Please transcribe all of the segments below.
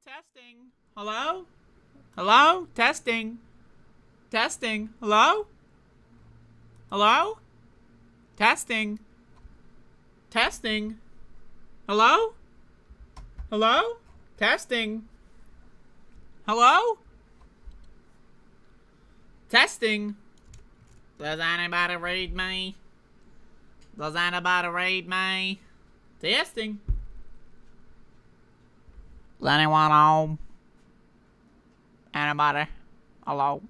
Testing. Hello? Hello? Testing. Testing. Hello? Hello? Testing. Testing. Hello? Hello? Testing. Hello? Testing. Does anybody read me? Does anybody read me? Testing. Is anyone home? Anybody? Hello?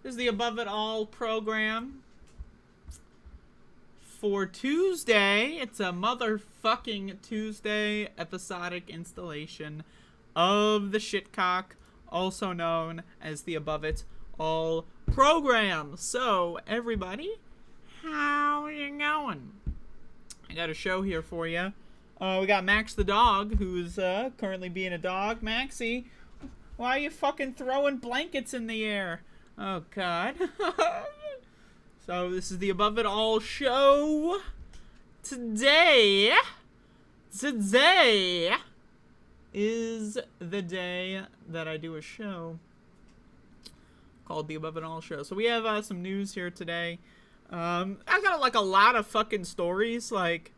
This is the Above It All program for Tuesday. It's a motherfucking Tuesday episodic installation of the Shitcock, also known as the Above It All program. So, everybody, how are you going? I got a show here for you. We got Max the dog, who's currently being a dog. Maxie, why are you fucking throwing blankets in the air? Oh, God. So, this is the Above It All show. Today is the day that I do a show called the Above It All show. So, we have some news here today. I've got, like, a lot of fucking stories, like,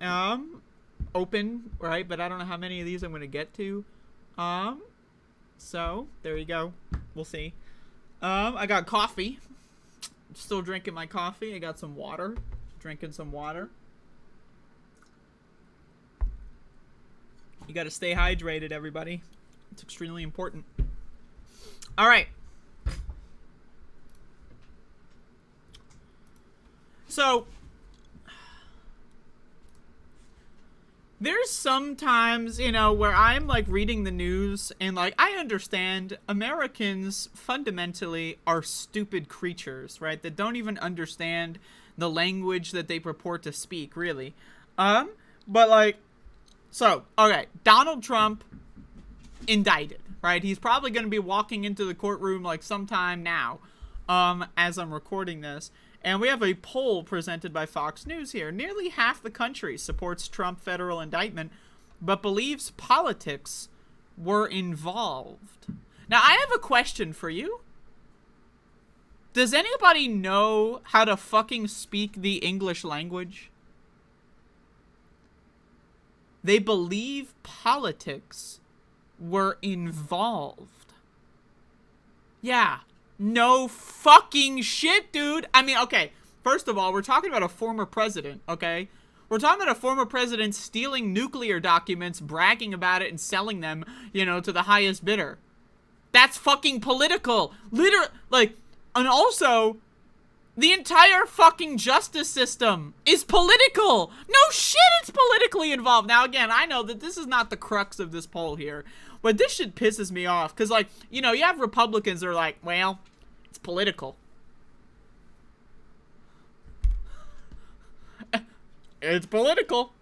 open, right? But I don't know how many of these I'm going to get to. So, there you go. We'll see. I got coffee. Still drinking my coffee. I got some water. Drinking some water. You got to stay hydrated, everybody. It's extremely important. All right. So, there's sometimes, you know, where I'm, like, reading the news and, like, I understand Americans fundamentally are stupid creatures, right? That don't even understand the language that they purport to speak, really. But, like, so, okay, Donald Trump indicted, right? He's probably going to be walking into the courtroom, like, sometime now, as I'm recording this. And we have a poll presented by Fox News here. Nearly half the country supports Trump federal indictment, but believes politics were involved. Now, I have a question for you. Does anybody know how to fucking speak the English language? They believe politics were involved. Yeah. No fucking shit, dude. I mean, okay, first of all, we're talking about a former president, okay? We're talking about a former president stealing nuclear documents, bragging about it, and selling them, you know, to the highest bidder. That's fucking political. Literally, like, and also, the entire fucking justice system is political. No shit, it's politically involved. Now, again, I know that this is not the crux of this poll here, but this shit pisses me off. Because, like, you know, you have Republicans that are like, well, it's political. It's political.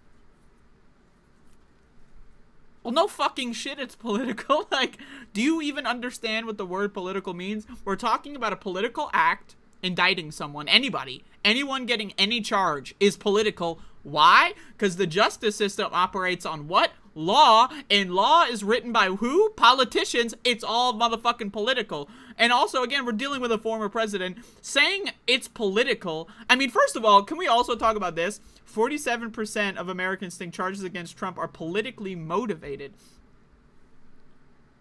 Well, no fucking shit, it's political. Like, do you even understand what the word political means? We're talking about a political act indicting someone, anybody. Anyone getting any charge is political. Why? Because the justice system operates on what? Law. And law is written by who? Politicians. It's all motherfucking political. And also, again, we're dealing with a former president. Saying it's political. I mean, first of all, can we also talk about this? 47% of Americans think charges against Trump are politically motivated.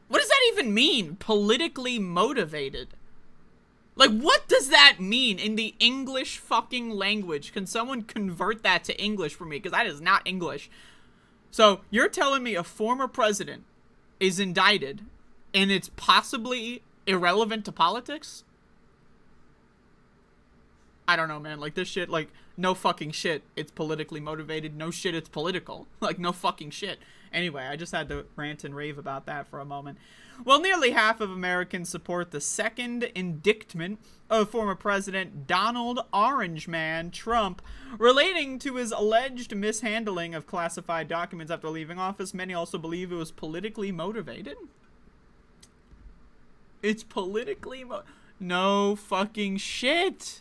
What does that even mean? Politically motivated. Like, what does that mean in the English fucking language? Can someone convert that to English for me? Because that is not English. So, you're telling me a former president is indicted and it's possibly irrelevant to politics? I don't know, man. Like, this shit, like, no fucking shit. It's politically motivated. No shit, it's political. Like, no fucking shit. Anyway, I just had to rant and rave about that for a moment. Well, nearly half of Americans support the second indictment of former President Donald Orange Man Trump relating to his alleged mishandling of classified documents after leaving office. Many also believe it was politically motivated. It's politically no fucking shit.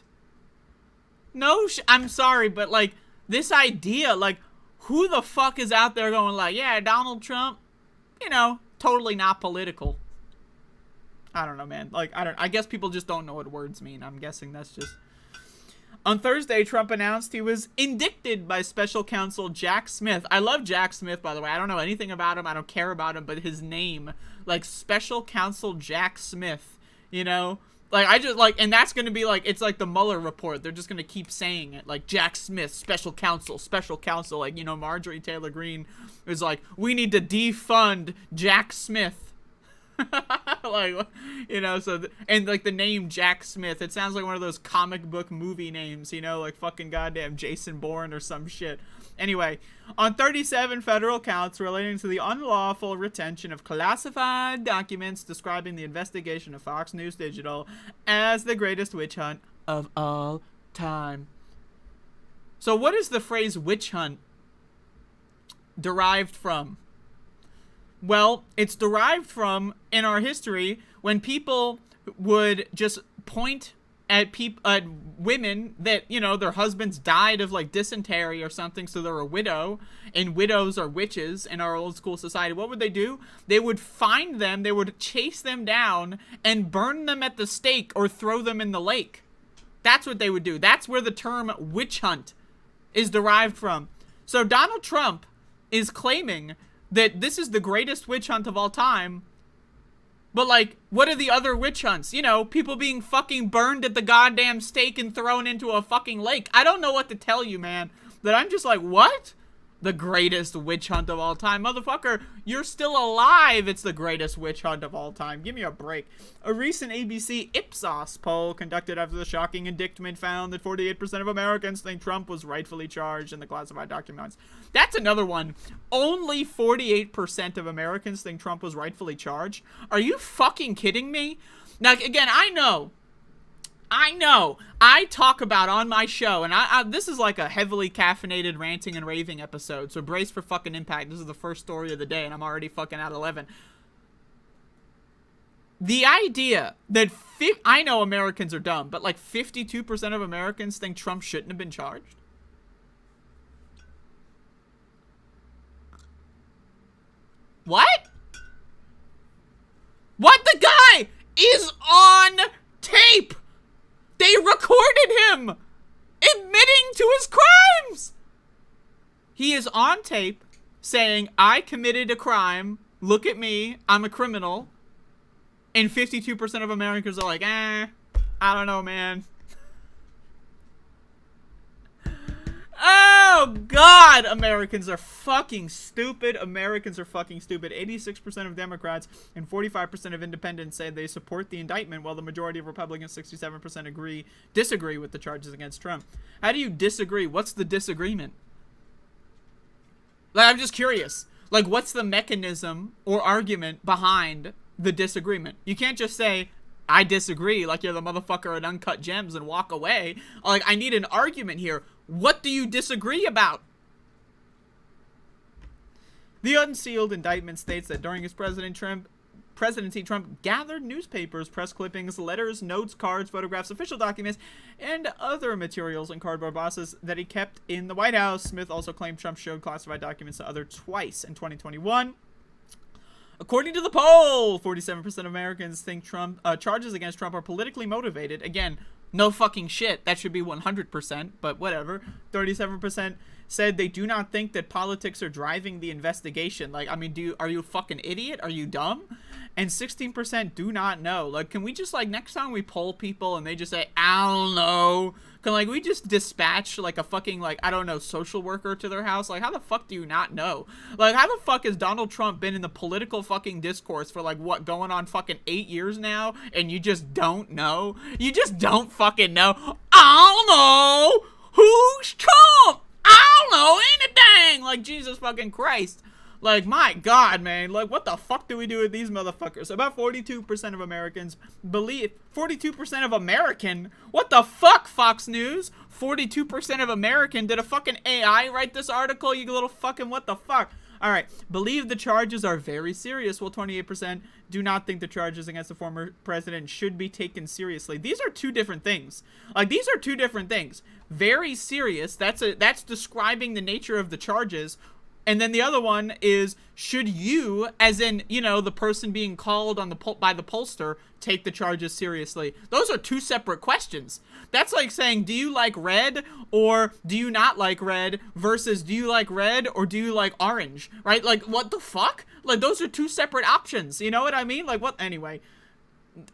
No, I'm sorry, but, like, this idea, like, who the fuck is out there going, like, yeah, Donald Trump, you know, totally not political. I don't know, man. Like, I guess people just don't know what words mean. I'm guessing that's just... On Thursday, Trump announced he was indicted by special counsel Jack Smith. I love Jack Smith, by the way. I don't know anything about him. I don't care about him, but his name, like, special counsel Jack Smith, you know? Like, I just, like, and that's going to be, like, it's like the Mueller report. They're just going to keep saying it. Like, Jack Smith, special counsel. Like, you know, Marjorie Taylor Greene is like, we need to defund Jack Smith. Like, you know, so, and, like, the name Jack Smith, it sounds like one of those comic book movie names, you know, like fucking goddamn Jason Bourne or some shit. Anyway, on 37 federal counts relating to the unlawful retention of classified documents describing the investigation of Fox News Digital as the greatest witch hunt of all time. So what is the phrase witch hunt derived from? Well, it's derived from, in our history, when people would just point at women that, you know, their husbands died of, like, dysentery or something, so they're a widow, and widows are witches in our old school society. What would they do? They would find them, they would chase them down, and burn them at the stake or throw them in the lake. That's what they would do. That's where the term witch hunt is derived from. So Donald Trump is claiming that this is the greatest witch hunt of all time. But, like, what are the other witch hunts? You know, people being fucking burned at the goddamn stake and thrown into a fucking lake. I don't know what to tell you, man. That I'm just like, what? The greatest witch hunt of all time. Motherfucker, you're still alive. It's the greatest witch hunt of all time. Give me a break. A recent ABC Ipsos poll conducted after the shocking indictment found that 48% of Americans think Trump was rightfully charged in the classified documents. That's another one. Only 48% of Americans think Trump was rightfully charged. Are you fucking kidding me? Now, again, I know, I talk about on my show, and this is like a heavily caffeinated ranting and raving episode, so brace for fucking impact. This is the first story of the day, and I'm already fucking at 11. The idea that, I know Americans are dumb, but like 52% of Americans think Trump shouldn't have been charged? What? What? The guy is on tape! They recorded him admitting to his crimes. He is on tape saying, I committed a crime. Look at me. I'm a criminal. And 52% of Americans are like, I don't know, man. Oh, God. Americans are fucking stupid. 86% of Democrats and 45% of independents say they support the indictment, while the majority of Republicans, 67%, disagree with the charges against Trump. How do you disagree? What's the disagreement? Like, I'm just curious. Like, what's the mechanism or argument behind the disagreement? You can't just say, I disagree. Like, you're the motherfucker at Uncut Gems and walk away. Like, I need an argument here. What do you disagree about? The unsealed indictment states that during his presidency, Trump gathered newspapers, press clippings, letters, notes, cards, photographs, official documents, and other materials and cardboard boxes that he kept in the White House. Smith also claimed Trump showed classified documents to others twice in 2021. According to the poll, 47% of Americans think charges against Trump are politically motivated. Again, no fucking shit. That should be 100%, but whatever. 37% said they do not think that politics are driving the investigation. Like, I mean, are you a fucking idiot? Are you dumb? And 16% do not know. Like, can we just, like, next time we poll people and they just say, I don't know, can, like, we just dispatch, like, a fucking, like, I don't know, social worker to their house? Like, how the fuck do you not know? Like, how the fuck has Donald Trump been in the political fucking discourse for, like, what, going on fucking 8 years now, and you just don't know? You just don't fucking know. I don't know. Who's Trump? I don't know anything. Like, Jesus fucking Christ. Like, my God, man. Like, what the fuck do we do with these motherfuckers? About 42% of Americans believe... 42% of American? What the fuck, Fox News? 42% of American? Did a fucking AI write this article? You little fucking what the fuck? Alright. Believe the charges are very serious. Well, 28% do not think the charges against the former president should be taken seriously. These are two different things. Like, these are two different things. Very serious. That's describing the nature of the charges. And then the other one is, should you, as in, you know, the person being called on by the pollster, take the charges seriously? Those are two separate questions. That's like saying, do you like red or do you not like red versus do you like red or do you like orange, right? Like, what the fuck? Like, those are two separate options. You know what I mean? Like, what? Anyway,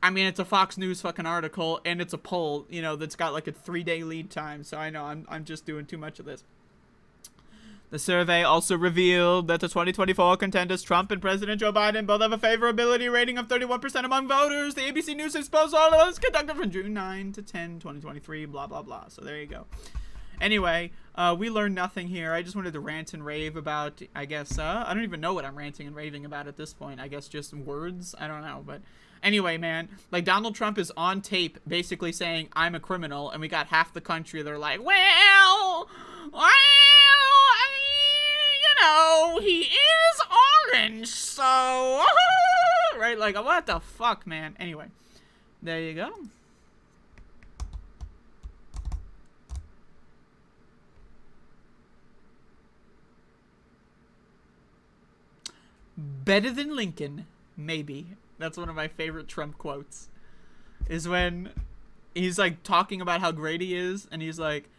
I mean, it's a Fox News fucking article and it's a poll, you know, that's got like a 3-day lead time. So I know I'm just doing too much of this. The survey also revealed that the 2024 contenders, Trump and President Joe Biden, both have a favorability rating of 31% among voters. The ABC News exposed all of was conducted from June 9 to 10, 2023, blah, blah, blah. So there you go. Anyway, we learned nothing here. I just wanted to rant and rave about, I guess, I don't even know what I'm ranting and raving about at this point. I guess just words? I don't know, but... Anyway, man, like, Donald Trump is on tape basically saying, I'm a criminal, and we got half the country, they're like, well, you know, he is orange, so, right, like, what the fuck, man? Anyway, there you go. Better than Lincoln, maybe. That's one of my favorite Trump quotes. Is when he's like talking about how great he is, and he's like,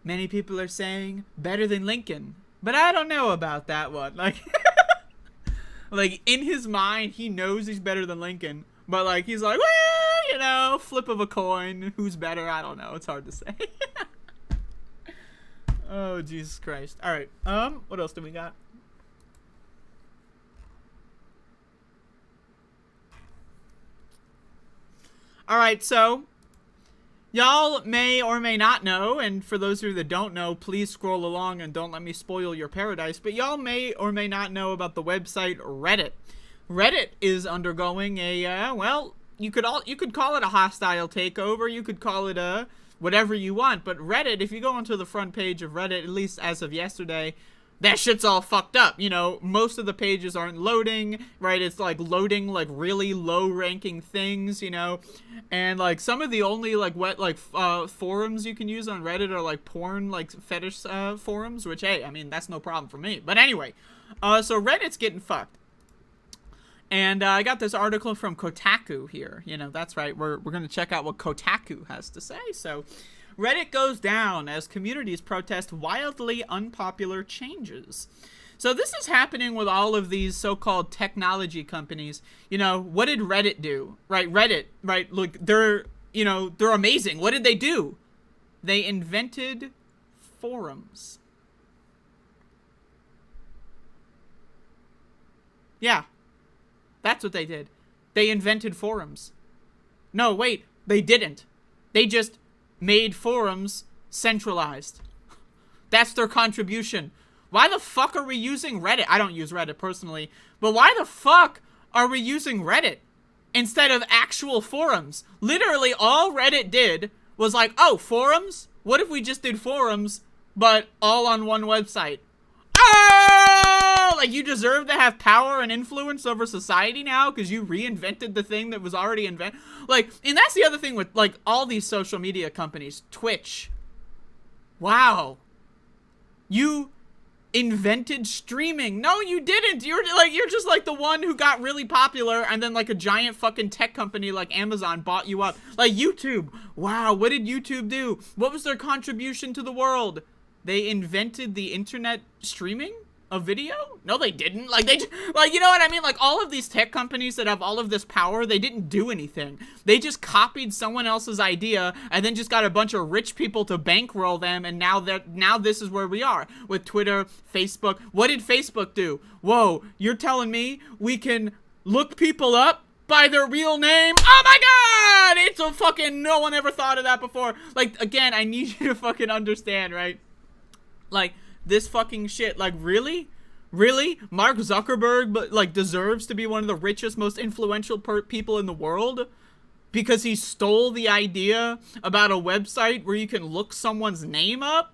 many people are saying better than Lincoln, but I don't know about that one. Like, like in his mind, he knows he's better than Lincoln, but like he's like, well, you know, flip of a coin, who's better? I don't know. It's hard to say. Oh, Jesus Christ. All right. What else do we got? Alright, so, y'all may or may not know, and for those of you that don't know, please scroll along and don't let me spoil your paradise, but y'all may or may not know about the website Reddit. Reddit is undergoing a, well, you could call it a hostile takeover, you could call it a whatever you want, but Reddit, if you go onto the front page of Reddit, at least as of yesterday, that shit's all fucked up. You know, most of the pages aren't loading, right? It's like loading like really low ranking things, you know, and like some of the only like forums you can use on Reddit are like porn, like fetish forums, which, hey, I mean, that's no problem for me. But anyway, so Reddit's getting fucked. And I got this article from Kotaku here. You know, that's right. We're going to check out what Kotaku has to say. So, Reddit goes down as communities protest wildly unpopular changes. So this is happening with all of these so-called technology companies. You know, what did Reddit do? Right, Reddit, right, look, they're amazing. What did they do? They invented forums. Yeah, that's what they did. They invented forums. No, wait, they didn't. They just made forums centralized. That's their contribution. Why the fuck are we using Reddit? I don't use Reddit personally, but why the fuck are we using Reddit? instead of actual forums. Literally all Reddit did was like, oh, forums? What if we just did forums, but all on one website? Oh! Like, you deserve to have power and influence over society now because you reinvented the thing that was already invented. Like, and that's the other thing with, like, all these social media companies. Twitch. Wow. You invented streaming. No, you didn't. You're just like the one who got really popular and then like a giant fucking tech company like Amazon bought you up. Like YouTube. Wow, what did YouTube do? What was their contribution to the world? They invented the internet streaming of video? No, they didn't. Like, you know what I mean? Like, all of these tech companies that have all of this power, they didn't do anything. They just copied someone else's idea and then just got a bunch of rich people to bankroll them, and now this is where we are with Twitter, Facebook. What did Facebook do? Whoa, you're telling me we can look people up by their real name? Oh my god! It's a fucking, no one ever thought of that before. Like, again, I need you to fucking understand, right? Like, this fucking shit, like, really? Mark Zuckerberg, but like, deserves to be one of the richest, most influential people in the world because he stole the idea about a website where you can look someone's name up?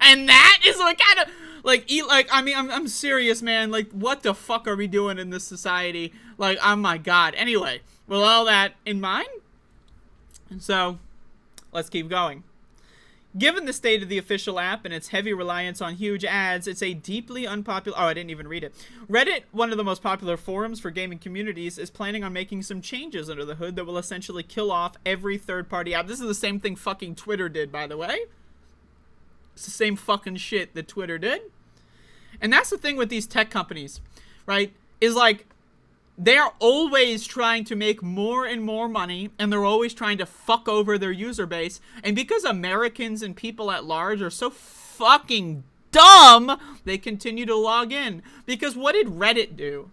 And that is like kind of like, I mean, I'm serious, man. Like, what the fuck are we doing in this society? Like, oh my god. Anyway, with all that in mind, and so let's keep going. Given the state of the official app and its heavy reliance on huge ads, it's a deeply unpopular... Oh, I didn't even read it. Reddit, one of the most popular forums for gaming communities, is planning on making some changes under the hood that will essentially kill off every third-party app. This is the same thing fucking Twitter did, by the way. It's the same fucking shit that Twitter did. And that's the thing with these tech companies, right? Is like, they're always trying to make more and more money, and they're always trying to fuck over their user base. And because Americans and people at large are so fucking dumb, they continue to log in. Because what did Reddit do?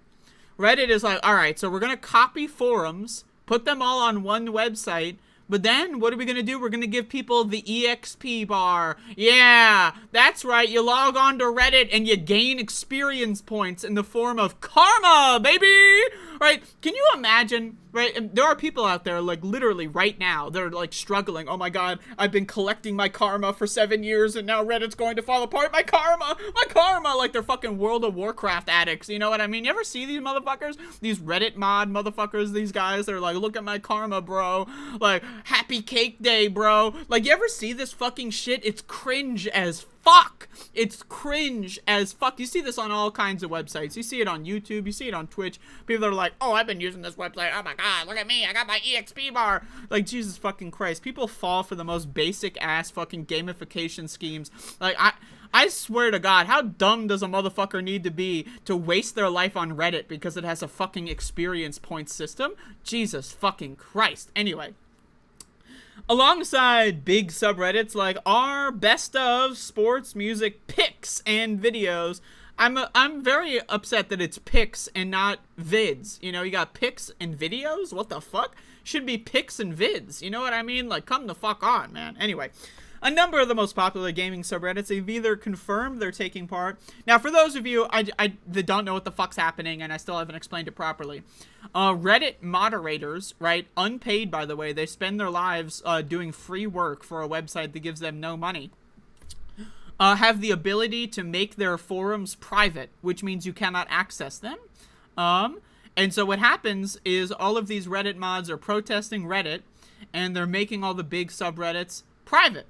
Reddit is like, alright, so we're going to copy forums, put them all on one website, but then, what are we going to do? We're going to give people the EXP bar. Yeah, that's right. You log on to Reddit and you gain experience points in the form of karma, baby! Right? Can you imagine, right? And there are people out there, like, literally right now, they're, like, struggling. Oh, my God, I've been collecting my karma for 7 years, and now Reddit's going to fall apart. My karma! My karma! Like, they're fucking World of Warcraft addicts. You know what I mean? You ever see these motherfuckers? These Reddit mod motherfuckers, these guys, they're like, look at my karma, bro. Like, happy cake day, bro. Like, you ever see this fucking shit? It's cringe as fuck. It's cringe as fuck. You see this on all kinds of websites. You see it on YouTube. You see it on Twitch. People are like, oh, I've been using this website. Oh my god, look at me. I got my EXP bar. Like, Jesus fucking Christ. People fall for the most basic ass fucking gamification schemes. Like, I swear to God, how dumb does a motherfucker need to be to waste their life on Reddit because it has a fucking experience point system? Jesus fucking Christ. Anyway. Alongside big subreddits like our best of sports, music, pics, and videos, I'm very upset that it's pics and not vids. You know, you got pics and videos? What the fuck? Should be pics and vids. You know what I mean? Like, come the fuck on, man. Anyway, a number of the most popular gaming subreddits have either confirmed they're taking part. Now, for those of you that don't know what the fuck's happening, and I still haven't explained it properly, Reddit moderators, right, unpaid by the way, they spend their lives doing free work for a website that gives them no money, have the ability to make their forums private, which means you cannot access them. And so what happens is all of these Reddit mods are protesting Reddit, and they're making all the big subreddits private.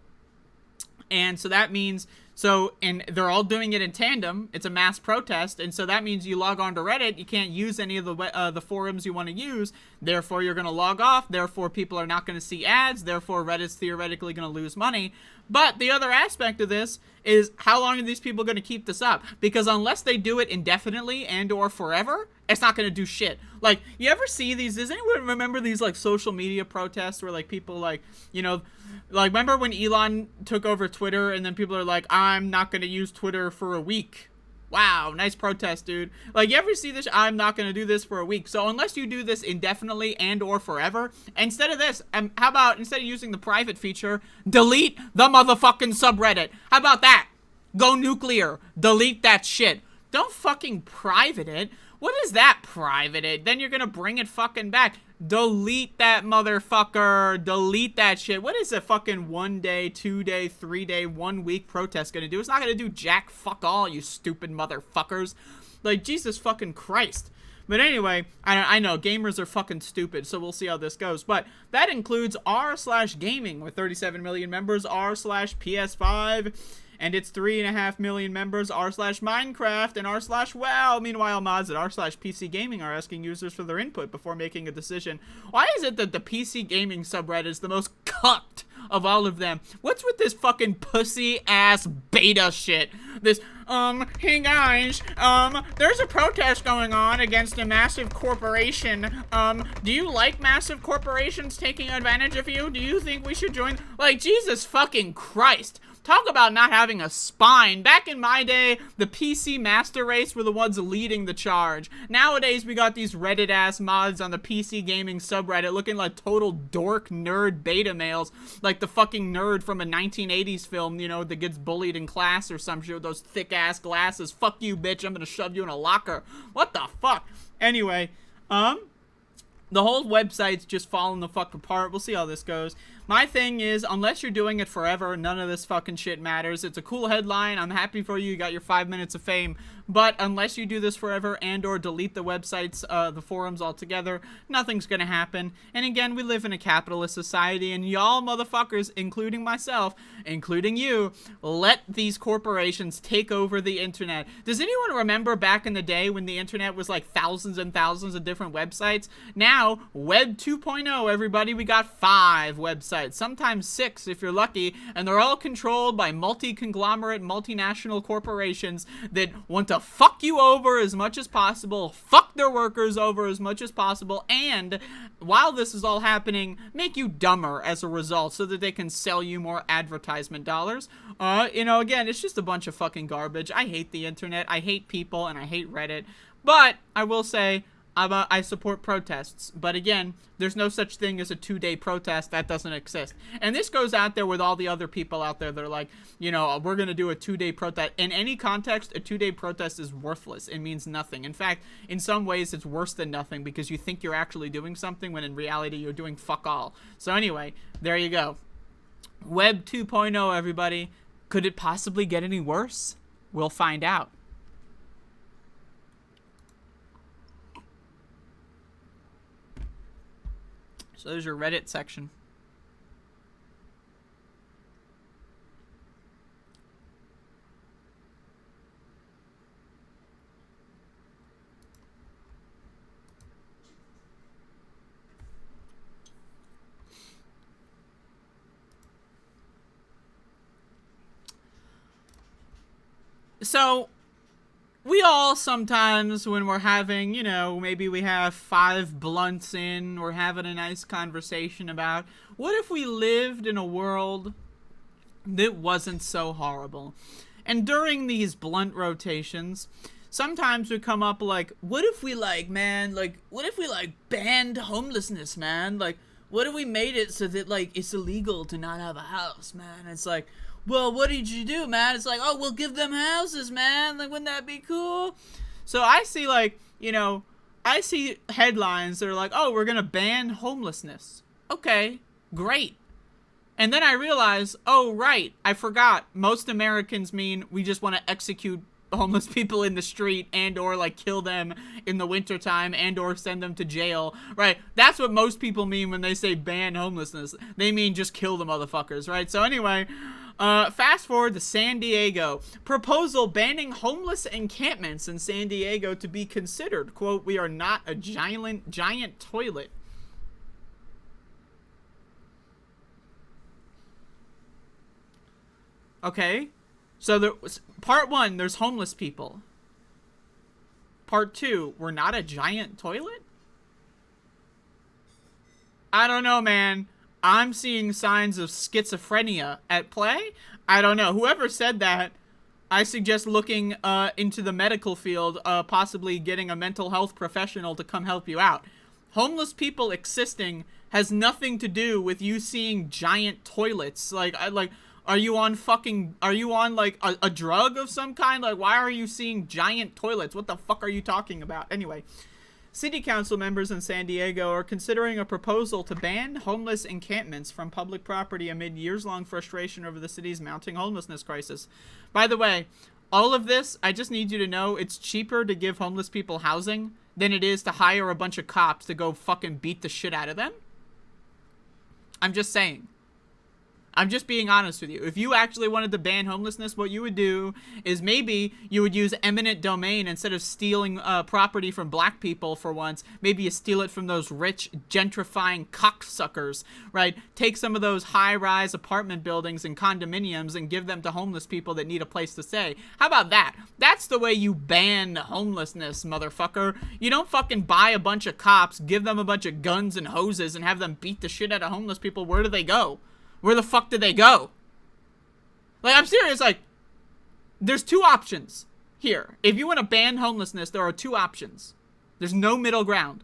And so that means, and they're all doing it in tandem. It's a mass protest, and so that means you log on to Reddit, you can't use any of the forums you want to use, therefore you're going to log off, therefore people are not going to see ads, therefore Reddit's theoretically going to lose money. But the other aspect of this is, how long are these people going to keep this up? Because unless they do it indefinitely and or forever, it's not going to do shit. Like, you ever see these, does anyone remember these, like, social media protests where, like, people, like, you know, like, remember when Elon took over Twitter and then people are like, I'm not going to use Twitter for a week. Wow, nice protest, dude. Like, you ever see this? I'm not going to do this for a week. So unless you do this indefinitely and or forever, instead of this, how about instead of using the private feature, delete the motherfucking subreddit? How about that? Go nuclear. Delete that shit. Don't fucking private it. What is that private? Then you're gonna bring it fucking back. Delete that motherfucker. Delete that shit. What is a fucking 1 day, 2 day, 3 day, 1 week protest gonna do? It's not gonna do jack fuck all, you stupid motherfuckers. Like, Jesus fucking Christ. But anyway, I know gamers are fucking stupid, so we'll see how this goes. But that includes r/gaming with 37 million members, r/PS5, and its 3.5 million members, r/Minecraft, and r/WoW. Meanwhile, mods at r/PC Gaming are asking users for their input before making a decision. Why is it that the PC Gaming subreddit is the most cucked of all of them? What's with this fucking pussy-ass beta shit? This, hey guys, there's a protest going on against a massive corporation. Do you like massive corporations taking advantage of you? Do you think we should join? Like, Jesus fucking Christ. Talk about not having a spine. Back in my day, the PC master race were the ones leading the charge. Nowadays, we got these Reddit-ass mods on the PC gaming subreddit looking like total dork nerd beta males. Like the fucking nerd from a 1980s film, you know, that gets bullied in class or some shit with those thick-ass glasses. Fuck you, bitch. I'm gonna shove you in a locker. What the fuck? Anyway, the whole website's just falling the fuck apart. We'll see how this goes. My thing is, unless you're doing it forever, none of this fucking shit matters. It's a cool headline. I'm happy for you. You got your 5 minutes of fame. But unless you do this forever and or delete the websites, the forums altogether, nothing's gonna happen. And again, we live in a capitalist society, and y'all motherfuckers, including myself, including you, let these corporations take over the internet. Does anyone remember back in the day when the internet was like thousands and thousands of different websites? Now, Web 2.0, everybody, we got 5 websites, sometimes 6 if you're lucky, and they're all controlled by multi-conglomerate, multinational corporations that want to fuck you over as much as possible, fuck their workers over as much as possible, and while this is all happening, make you dumber as a result so that they can sell you more advertisement dollars. You know, again, it's just a bunch of fucking garbage. I hate the internet, I hate people, and I hate Reddit, but I will say, I support protests, but again, there's no such thing as a 2-day protest. That doesn't exist. And this goes out there with all the other people out there that are like, you know, we're going to do a 2-day protest. In any context, a 2-day protest is worthless. It means nothing. In fact, in some ways, it's worse than nothing because you think you're actually doing something when in reality, you're doing fuck all. So anyway, there you go. Web 2.0, everybody. Could it possibly get any worse? We'll find out. So there's your Reddit section. So, we all sometimes, when we're having, you know, maybe we have 5 blunts in, we're having a nice conversation about, what if we lived in a world that wasn't so horrible? And during these blunt rotations, sometimes we come up like, what if we what if we banned homelessness, man? Like, what if we made it so that, like, it's illegal to not have a house, man? It's like, well, what did you do, man? It's like, oh, we'll give them houses, man. Like, wouldn't that be cool? So I see, like, you know, I see headlines that are like, oh, we're going to ban homelessness. Okay, great. And then I realize, oh, right, I forgot. Most Americans mean we just want to execute homeless people in the street and or like kill them in the wintertime and or send them to jail, right? That's what most people mean when they say ban homelessness. They mean just kill the motherfuckers, right? So anyway, fast forward to San Diego. Proposal banning homeless encampments in San Diego to be considered. Quote, we are not a giant toilet. Okay. So there was, part 1, there's homeless people. Part 2, we're not a giant toilet? I don't know, man. I'm seeing signs of schizophrenia at play. I don't know. Whoever said that, I suggest looking into the medical field, possibly getting a mental health professional to come help you out. Homeless people existing has nothing to do with you seeing giant toilets. Are you on like a drug of some kind? Like, why are you seeing giant toilets? What the fuck are you talking about? Anyway, city council members in San Diego are considering a proposal to ban homeless encampments from public property amid years-long frustration over the city's mounting homelessness crisis. By the way, all of this, I just need you to know, it's cheaper to give homeless people housing than it is to hire a bunch of cops to go fucking beat the shit out of them. I'm just saying. I'm just being honest with you. If you actually wanted to ban homelessness, what you would do is maybe you would use eminent domain instead of stealing property from black people for once. Maybe you steal it from those rich, gentrifying cocksuckers, right? Take some of those high-rise apartment buildings and condominiums and give them to homeless people that need a place to stay. How about that? That's the way you ban homelessness, motherfucker. You don't fucking buy a bunch of cops, give them a bunch of guns and hoses, and have them beat the shit out of homeless people. Where do they go? Where the fuck did they go? Like, I'm serious, like, there's two options here. If you want to ban homelessness, there are two options. There's no middle ground.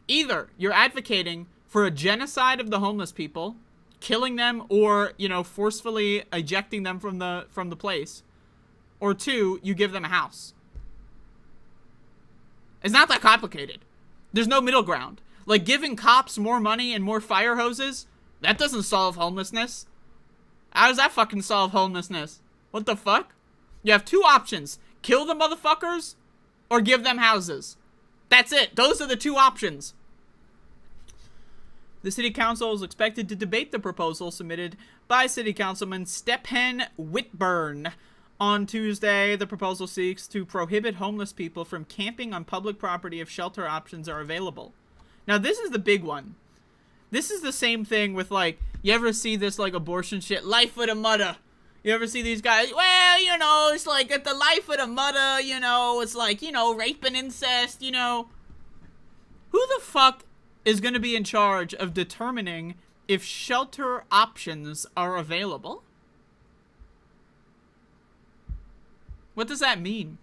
Either you're advocating for a genocide of the homeless people, killing them or, you know, forcefully ejecting them from the place. Or two, you give them a house. It's not that complicated. There's no middle ground. Like, giving cops more money and more fire hoses, that doesn't solve homelessness. How does that fucking solve homelessness? What the fuck? You have two options. Kill the motherfuckers or give them houses. That's it. Those are the two options. The city council is expected to debate the proposal submitted by City Councilman Stephen Whitburn. On Tuesday, the proposal seeks to prohibit homeless people from camping on public property if shelter options are available. Now, this is the big one. This is the same thing with, like, you ever see this, like, abortion shit? Life of the mother. You ever see these guys? Well, you know, it's like at the life of the mother, you know, it's like, you know, rape and incest, you know. Who the fuck is going to be in charge of determining if shelter options are available? What does that mean?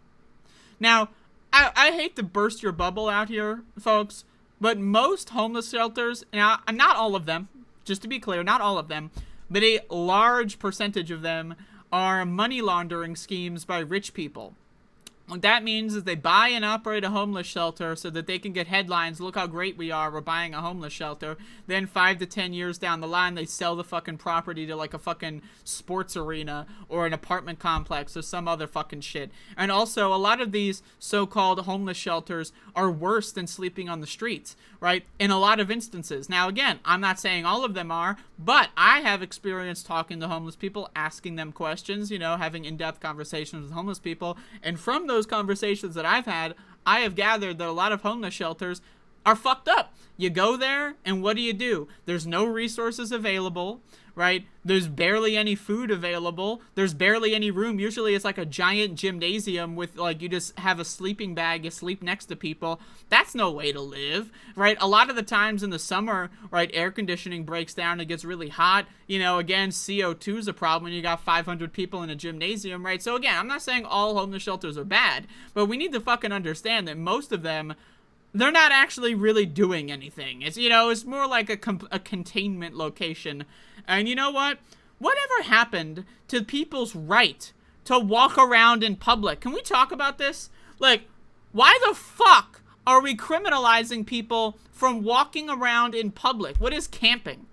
Now, I hate to burst your bubble out here, folks, but most homeless shelters, now, not all of them, just to be clear, not all of them, but a large percentage of them are money laundering schemes by rich people. What that means is they buy and operate a homeless shelter so that they can get headlines, look how great we are, we're buying a homeless shelter. Then 5 to 10 years down the line, they sell the fucking property to like a fucking sports arena or an apartment complex or some other fucking shit. And also, a lot of these so-called homeless shelters are worse than sleeping on the streets, right? In a lot of instances. Now, again, I'm not saying all of them are, but I have experience talking to homeless people, asking them questions, you know, having in-depth conversations with homeless people. And from those conversations that I've had, I have gathered that a lot of homeless shelters are fucked up. You go there, and what do? There's no resources available, right? There's barely any food available. There's barely any room. Usually it's like a giant gymnasium with, like, you just have a sleeping bag, you sleep next to people. That's no way to live, right? A lot of the times in the summer, right, air conditioning breaks down, it gets really hot. You know, again, CO2 is a problem when you got 500 people in a gymnasium, right? So again, I'm not saying all homeless shelters are bad, but we need to fucking understand that most of them, they're not actually really doing anything. It's, you know, it's more like a containment location. And you know what? Whatever happened to people's right to walk around in public? Can we talk about this? Like, why the fuck are we criminalizing people from walking around in public? What is camping?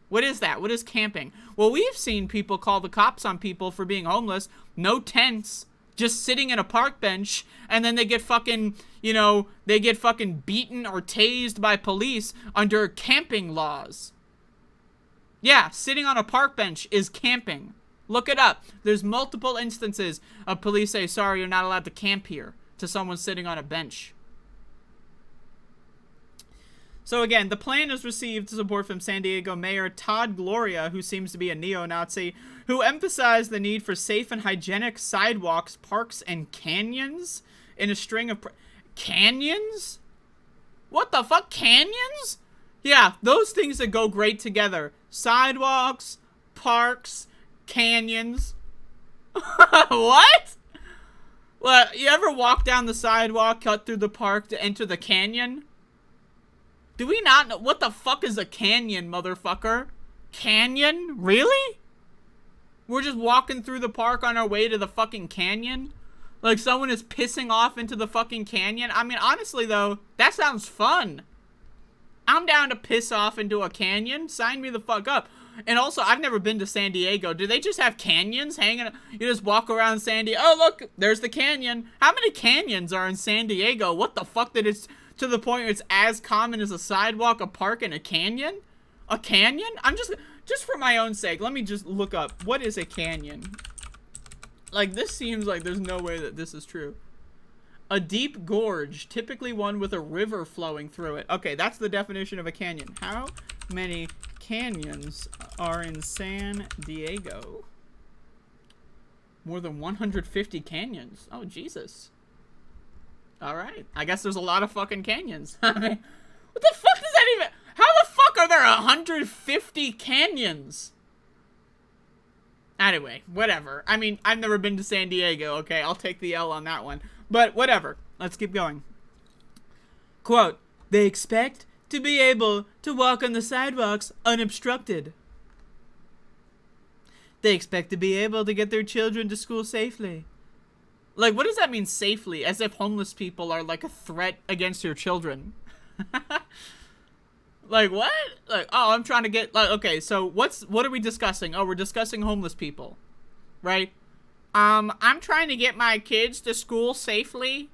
What is that? What is camping? Well, we've seen people call the cops on people for being homeless. No tents. Just sitting in a park bench, and then they get fucking, you know, they get fucking beaten or tased by police under camping laws. Yeah, sitting on a park bench is camping. Look it up. There's multiple instances of police say, sorry, you're not allowed to camp here, to someone sitting on a bench. So again, the plan has received support from San Diego Mayor Todd Gloria, who seems to be a neo-Nazi, who emphasized the need for safe and hygienic sidewalks, parks, and canyons in a string of... Canyons? What the fuck? Canyons? Yeah, those things that go great together. Sidewalks, parks, canyons. What? Well, you ever walk down the sidewalk, cut through the park to enter the canyon? Do we not know? What the fuck is a canyon, motherfucker? Canyon? Really? We're just walking through the park on our way to the fucking canyon. Like, someone is pissing off into the fucking canyon. I mean, honestly, though, that sounds fun. I'm down to piss off into a canyon. Sign me the fuck up. And also, I've never been to San Diego. Do they just have canyons hanging? You just walk around San Diego. Oh, look, there's the canyon. How many canyons are in San Diego? What the fuck that it's to the point where it's as common as a sidewalk, a park, and a canyon? A canyon? I'm just for my own sake, let me just look up. What is a canyon? Like, this seems like there's no way that this is true. A deep gorge, typically one with a river flowing through it. Okay, that's the definition of a canyon. How many canyons are in San Diego? More than 150 canyons. Oh, Jesus. Alright. I guess there's a lot of fucking canyons. I mean, what the fuck does that even... How the fuck are there 150 canyons? Anyway, whatever. I mean, I've never been to San Diego, okay? I'll take the L on that one. But whatever. Let's keep going. Quote, they expect to be able to walk on the sidewalks unobstructed. They expect to be able to get their children to school safely. Like, what does that mean, safely? As if homeless people are, like, a threat against your children. Like, what? Like, oh, I'm trying to get, like, okay, so what are we discussing? Oh, we're discussing homeless people, right? I'm trying to get my kids to school safely.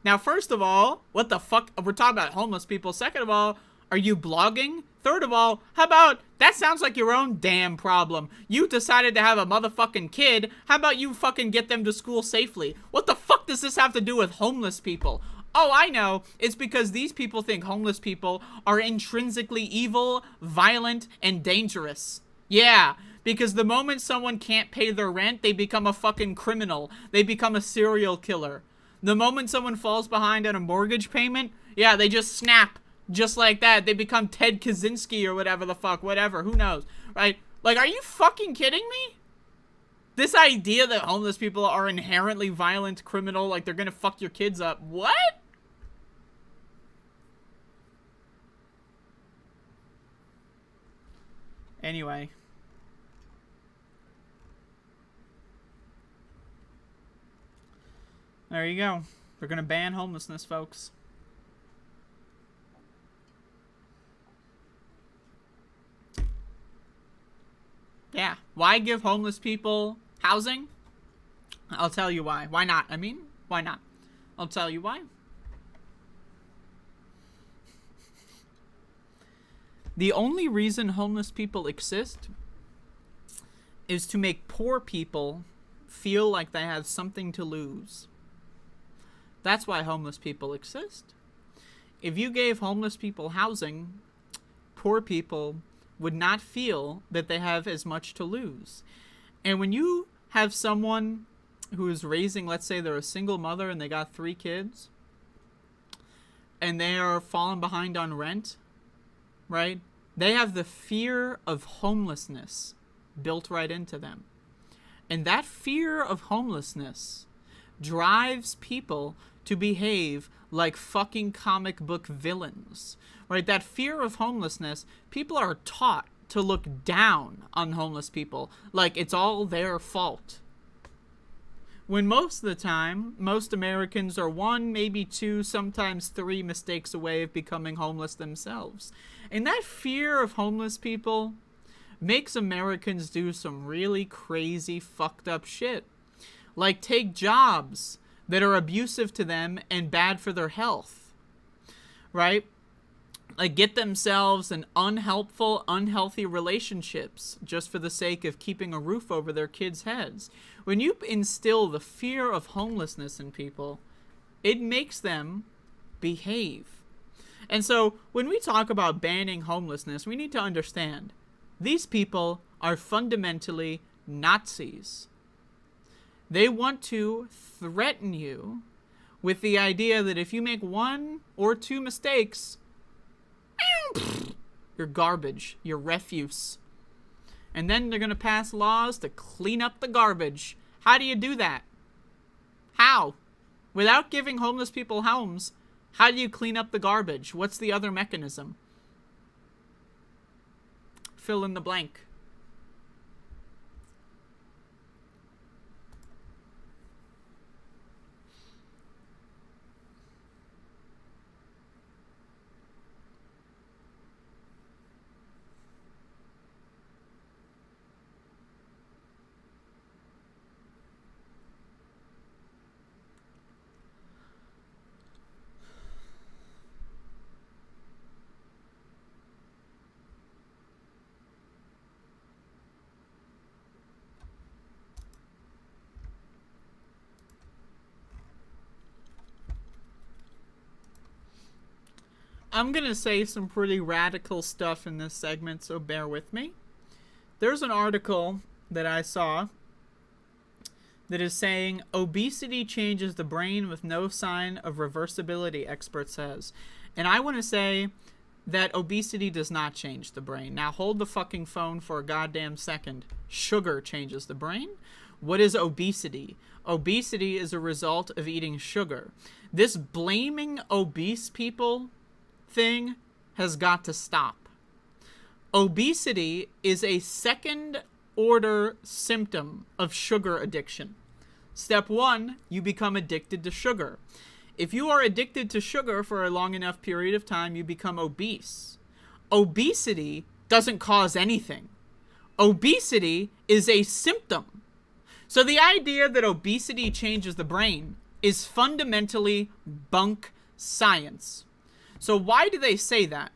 Now, first of all, what the fuck? We're talking about homeless people. Second of all, are you blogging? Third of all, how about, that sounds like your own damn problem. You decided to have a motherfucking kid. How about you fucking get them to school safely? What the fuck does this have to do with homeless people? Oh, I know. It's because these people think homeless people are intrinsically evil, violent, and dangerous. Yeah, because the moment someone can't pay their rent, they become a fucking criminal. They become a serial killer. The moment someone falls behind on a mortgage payment, yeah, they just snap. Just like that. They become Ted Kaczynski or whatever the fuck. Whatever. Who knows? Right? Like, are you fucking kidding me? This idea that homeless people are inherently violent, criminal, like they're gonna fuck your kids up. What? Anyway. There you go. We're gonna ban homelessness, folks. Yeah. Why give homeless people housing? I'll tell you why. Why not? I mean, why not? I'll tell you why. The only reason homeless people exist is to make poor people feel like they have something to lose. That's why homeless people exist. If you gave homeless people housing, poor people would not feel that they have as much to lose. And when you have someone who is raising, let's say they're a single mother and they got 3 kids, and they are falling behind on rent, right? They have the fear of homelessness built right into them. And that fear of homelessness drives people to behave like fucking comic book villains, right? That fear of homelessness, people are taught to look down on homeless people like it's all their fault. When most of the time, most Americans are 1, maybe 2, sometimes 3 mistakes away of becoming homeless themselves. And that fear of homeless people makes Americans do some really crazy, fucked up shit. Like take jobs that are abusive to them and bad for their health, right? Like get themselves in unhelpful, unhealthy relationships just for the sake of keeping a roof over their kids' heads. When you instill the fear of homelessness in people, it makes them behave. And so when we talk about banning homelessness, we need to understand these people are fundamentally Nazis. They want to threaten you with the idea that if you make 1 or 2 mistakes, you're garbage, you're refuse. And then they're going to pass laws to clean up the garbage. How do you do that? How? Without giving homeless people homes, how do you clean up the garbage? What's the other mechanism? Fill in the blank. I'm going to say some pretty radical stuff in this segment, so bear with me. There's an article that I saw that is saying obesity changes the brain with no sign of reversibility, expert says. And I want to say that obesity does not change the brain. Now hold the fucking phone for a goddamn second. Sugar changes the brain. What is obesity? Obesity is a result of eating sugar. This blaming obese people thing has got to stop. Obesity is a second order symptom of sugar addiction. Step 1, you become addicted to sugar. If you are addicted to sugar for a long enough period of time, you become obese. Obesity doesn't cause anything. Obesity is a symptom. So the idea that obesity changes the brain is fundamentally bunk science. So why do they say that?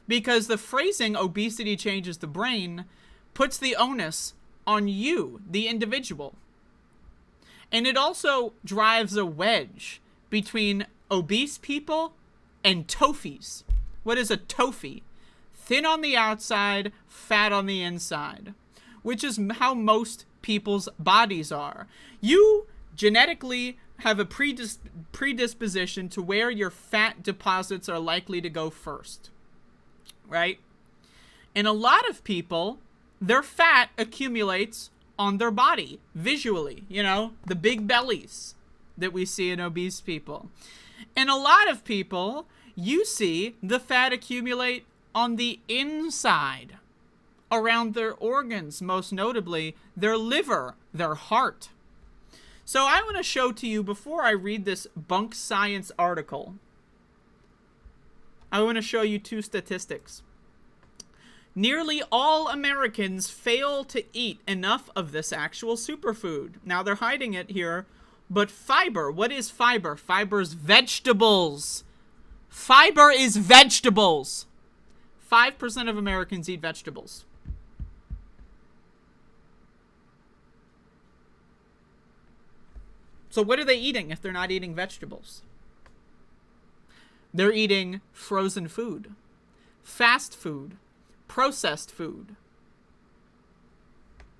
Because the phrasing obesity changes the brain puts the onus on you, the individual. And it also drives a wedge between obese people and toffies. What is a toffee? Thin on the outside, fat on the inside, which is how most people's bodies are. You genetically have a predisposition to where your fat deposits are likely to go first, right? And a lot of people, their fat accumulates on their body visually, you know, the big bellies that we see in obese people. And a lot of people, you see the fat accumulate on the inside, around their organs, most notably their liver, their heart. So I want to show to you, before I read this bunk science article, I want to show you 2 statistics. Nearly all Americans fail to eat enough of this actual superfood. Now they're hiding it here, but fiber, what is fiber? Fiber's vegetables. Fiber is vegetables. 5% of Americans eat vegetables. So what are they eating if they're not eating vegetables? They're eating frozen food, fast food, processed food.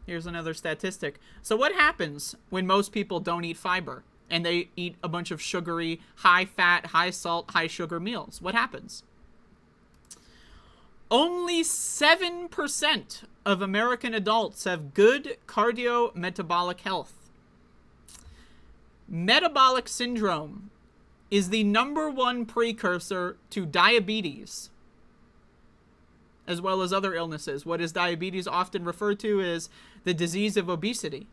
Here's another statistic. So what happens when most people don't eat fiber and they eat a bunch of sugary, high fat, high salt, high sugar meals? What happens? Only 7% of American adults have good cardiometabolic health. Metabolic syndrome is the #1 precursor to diabetes, as well as other illnesses. What is diabetes often referred to as the disease of obesity.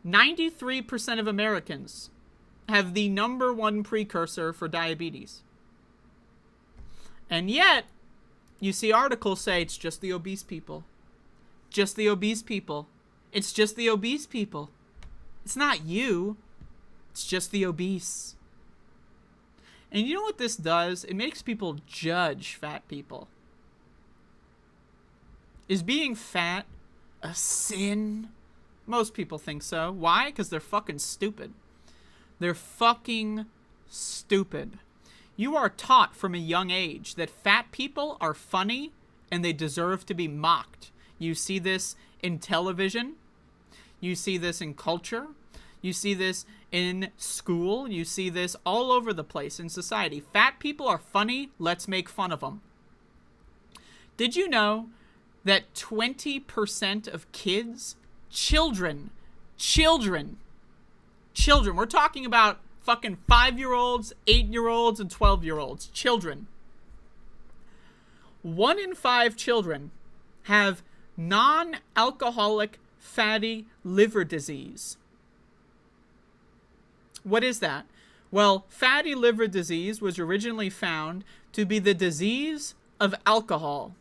93% of Americans have the #1 precursor for diabetes. And yet, you see articles say it's just the obese people. Just the obese people. It's just the obese people. It's not you. It's just the obese. And you know what this does? It makes people judge fat people. Is being fat a sin? Most people think so. Why? Because they're fucking stupid. They're fucking stupid. You are taught from a young age that fat people are funny and they deserve to be mocked. You see this in television. You see this in culture. You see this in school. You see this all over the place in society. Fat people are funny. Let's make fun of them. Did you know that 20% of kids, children, we're talking about fucking 5-year-olds, 8-year-olds, and 12-year-olds, children. 1 in 5 children have non-alcoholic fatty liver disease. What is that? Well, fatty liver disease was originally found to be the disease of alcohol.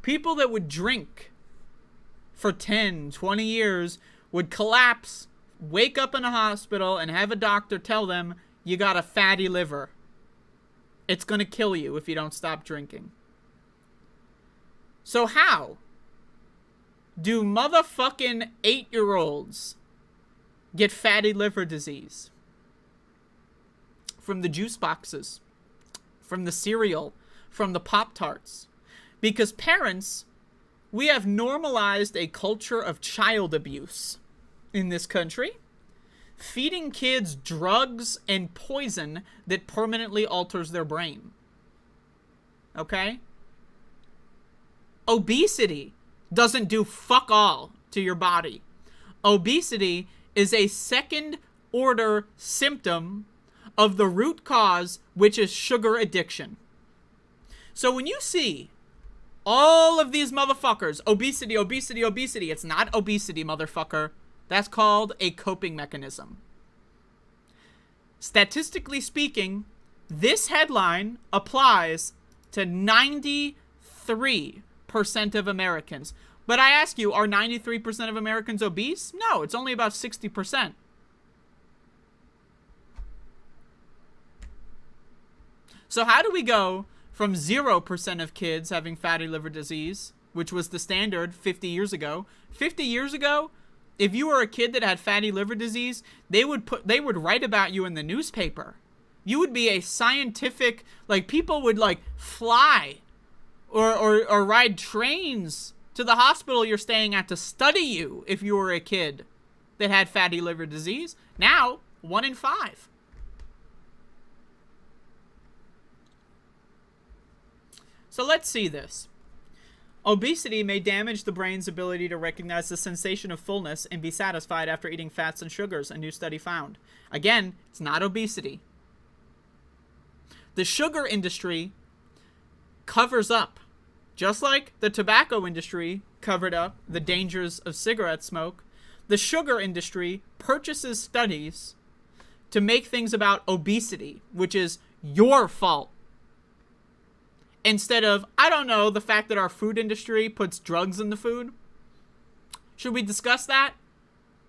People that would drink for 10, 20 years would collapse, wake up in a hospital, and have a doctor tell them, you got a fatty liver. It's going to kill you if you don't stop drinking. So how do motherfucking 8-year-olds get fatty liver disease? from the juice boxes, from the cereal, from the Pop-Tarts. Because parents, we have normalized a culture of child abuse in this country, feeding kids drugs and poison that permanently alters their brain. Okay? Obesity doesn't do fuck all to your body. Obesity is a second-order symptom of the root cause, which is sugar addiction. So when you see all of these motherfuckers, obesity, obesity, obesity, it's not obesity, motherfucker. That's called a coping mechanism. Statistically speaking, this headline applies to 93% of Americans. But I ask you, are 93% of Americans obese? No, it's only about 60%. So how do we go from 0% of kids having fatty liver disease, which was the standard 50 years ago? 50 years ago, if you were a kid that had fatty liver disease, they would write about you in the newspaper. You would be a scientific, like, people would, like, fly or ride trains to the hospital you're staying at to study you if you were a kid that had fatty liver disease. Now, 1 in 5. So let's see this. Obesity may damage the brain's ability to recognize the sensation of fullness and be satisfied after eating fats and sugars, a new study found. Again, it's not obesity. The sugar industry covers up, just like the tobacco industry covered up the dangers of cigarette smoke. The sugar industry purchases studies to make things about obesity, which is your fault. Instead of, I don't know, the fact that our food industry puts drugs in the food. Should we discuss that?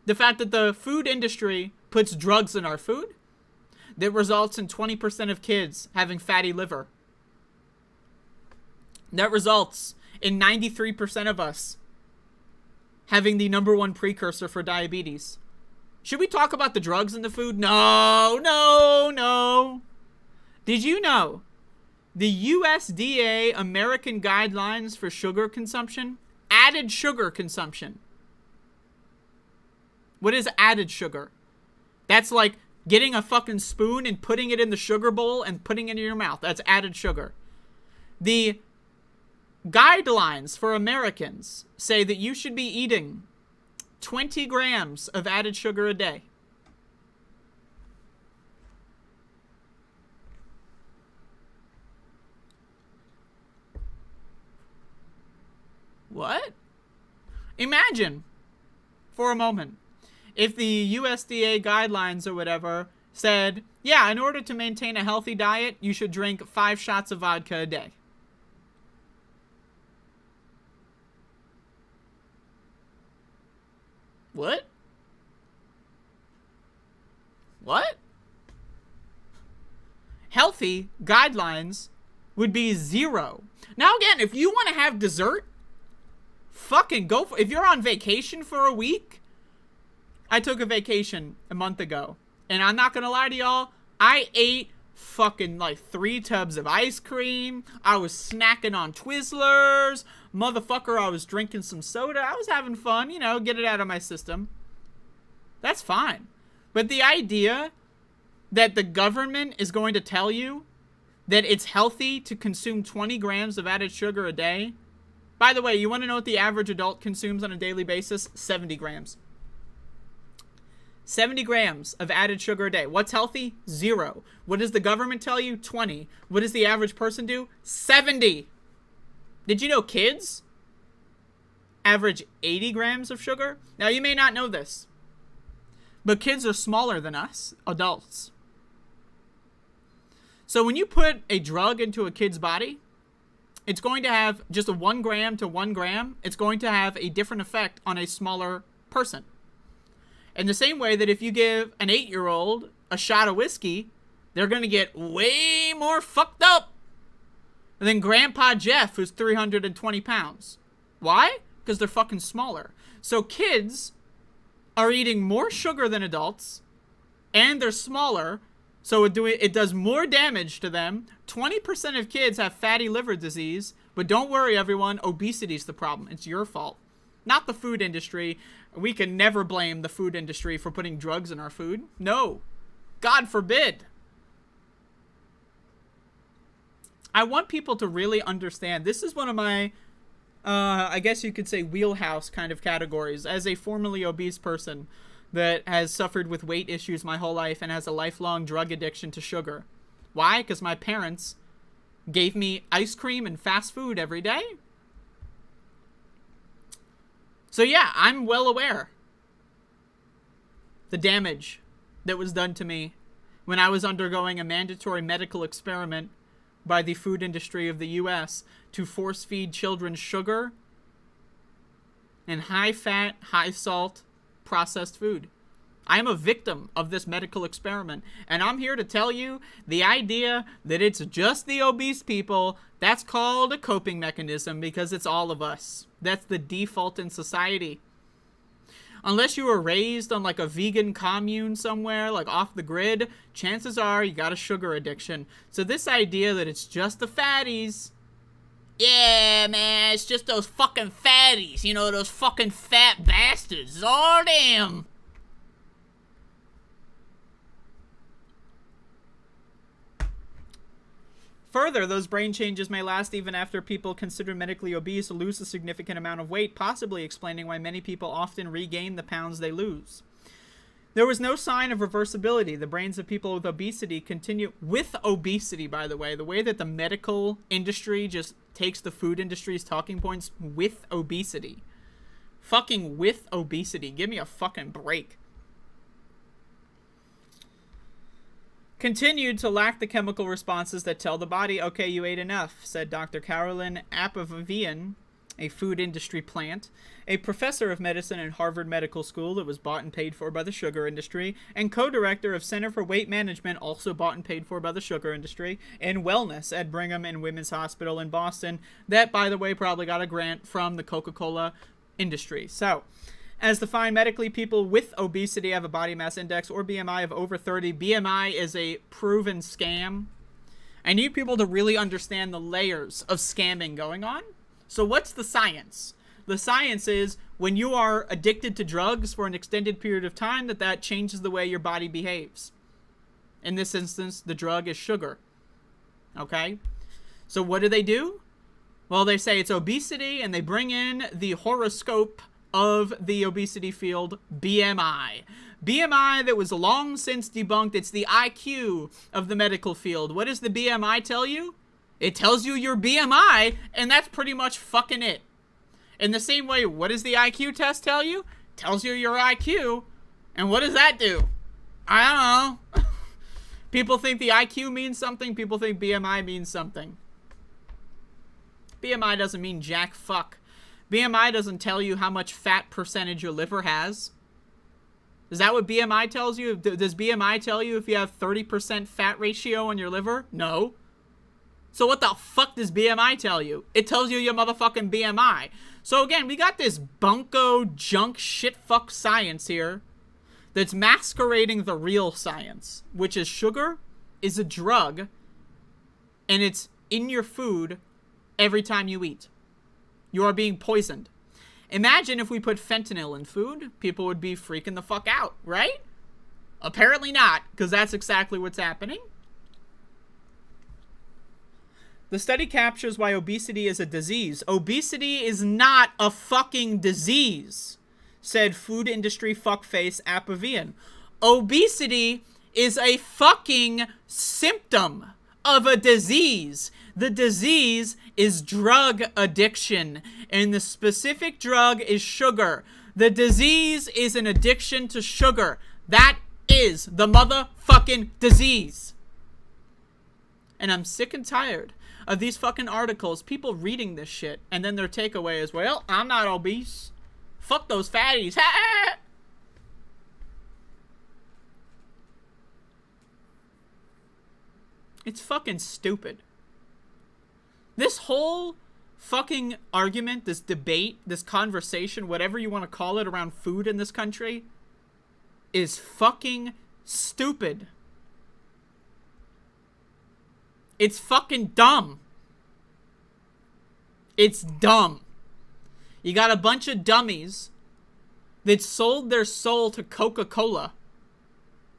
The fact that the food industry puts drugs in our food that results in 20% of kids having fatty liver. That results in 93% of us having the #1 precursor for diabetes. Should we talk about the drugs in the food? No, no, no. Did you know the USDA American guidelines for sugar consumption? Added sugar consumption. What is added sugar? That's like getting a fucking spoon and putting it in the sugar bowl and putting it in your mouth. That's added sugar. The guidelines for Americans say that you should be eating 20 grams of added sugar a day. What? Imagine, for a moment, if the USDA guidelines or whatever said, yeah, in order to maintain a healthy diet, you should drink 5 shots of vodka a day. What? What? Healthy guidelines would be 0. Now again, if you want to have dessert, fucking go for it. If you're on vacation for a week, I took a vacation a month ago, and I'm not gonna lie to y'all, I ate fucking like 3 tubs of ice cream. I was snacking on Twizzlers. Motherfucker, I was drinking some soda. I was having fun, you know, get it out of my system. That's fine. But the idea that the government is going to tell you that it's healthy to consume 20 grams of added sugar a day. By the way, you want to know what the average adult consumes on a daily basis? 70 grams. 70 grams of added sugar a day. What's healthy? 0. What does the government tell you? 20. What does the average person do? 70. Did you know kids average 80 grams of sugar? Now, you may not know this, but kids are smaller than us, adults. So when you put a drug into a kid's body, it's going to have just a 1 gram to 1 gram. It's going to have a different effect on a smaller person. In the same way that if you give an 8-year-old a shot of whiskey, they're going to get way more fucked up than Grandpa Jeff, who's 320 pounds. Why? Because they're fucking smaller. So kids are eating more sugar than adults, and they're smaller, So it does more damage to them. 20% of kids have fatty liver disease. But don't worry, everyone. Obesity's the problem. It's your fault. Not the food industry. We can never blame the food industry for putting drugs in our food. No. God forbid. I want people to really understand. This is one of my, I guess you could say, wheelhouse kind of categories. As a formerly obese person that has suffered with weight issues my whole life and has a lifelong drug addiction to sugar. Why? Because my parents gave me ice cream and fast food every day. So yeah, I'm well aware the damage that was done to me when I was undergoing a mandatory medical experiment by the food industry of the US to force feed children sugar and high fat, high salt processed food. I am a victim of this medical experiment, and I'm here to tell you the idea that it's just the obese people, that's called a coping mechanism because it's all of us. That's the default in society. Unless you were raised on like a vegan commune somewhere, like off the grid, chances are you got a sugar addiction. So this idea that it's just the fatties, yeah, man, it's just those fucking fatties, you know, those fucking fat bastards, it's all them. Further, those brain changes may last even after people considered medically obese lose a significant amount of weight, possibly explaining why many people often regain the pounds they lose. There was no sign of reversibility. The brains of people with obesity continue... With obesity, by the way that the medical industry just takes the food industry's talking points with obesity. Fucking with obesity. Give me a fucking break. Continued to lack the chemical responses that tell the body, okay, you ate enough, said Dr. Carolyn Apovian, a food industry plant, a professor of medicine at Harvard Medical School that was bought and paid for by the sugar industry, and co-director of Center for Weight Management, also bought and paid for by the sugar industry, and wellness at Brigham and Women's Hospital in Boston, that, by the way, probably got a grant from the Coca-Cola industry. So, as defined medically, people with obesity have a body mass index or BMI of over 30. BMI is a proven scam. I need people to really understand the layers of scamming going on. So what's the science? The science is when you are addicted to drugs for an extended period of time, that changes the way your body behaves. In this instance, the drug is sugar. Okay? So what do? Well, they say it's obesity, and they bring in the horoscope of the obesity field, BMI. BMI that was long since debunked. It's the IQ of the medical field. What does the BMI tell you? It tells you your BMI, and that's pretty much fucking it. In the same way, what does the IQ test tell you? It tells you your IQ, and what does that do? I don't know. People think the IQ means something. People think BMI means something. BMI doesn't mean jack fuck. BMI doesn't tell you how much fat percentage your liver has. Is that what BMI tells you? Does BMI tell you if you have 30% fat ratio on your liver? No. So what the fuck does BMI tell you? It tells you your motherfucking BMI. So again, we got this bunko junk shit fuck science here that's masquerading the real science, which is sugar is a drug and it's in your food every time you eat. You are being poisoned. Imagine if we put fentanyl in food, people would be freaking the fuck out, right? Apparently not, because that's exactly what's happening. The study captures why obesity is a disease. Obesity is not a fucking disease, said food industry fuckface Apovian. Obesity is a fucking symptom of a disease. The disease is drug addiction, and the specific drug is sugar. The disease is an addiction to sugar. That is the motherfucking disease. And I'm sick and tired of these fucking articles, people reading this shit, and then their takeaway is, well, I'm not obese. Fuck those fatties. It's fucking stupid. This whole fucking argument, this debate, this conversation, whatever you want to call it around food in this country, is fucking stupid. It's fucking dumb. It's dumb. You got a bunch of dummies that sold their soul to Coca-Cola.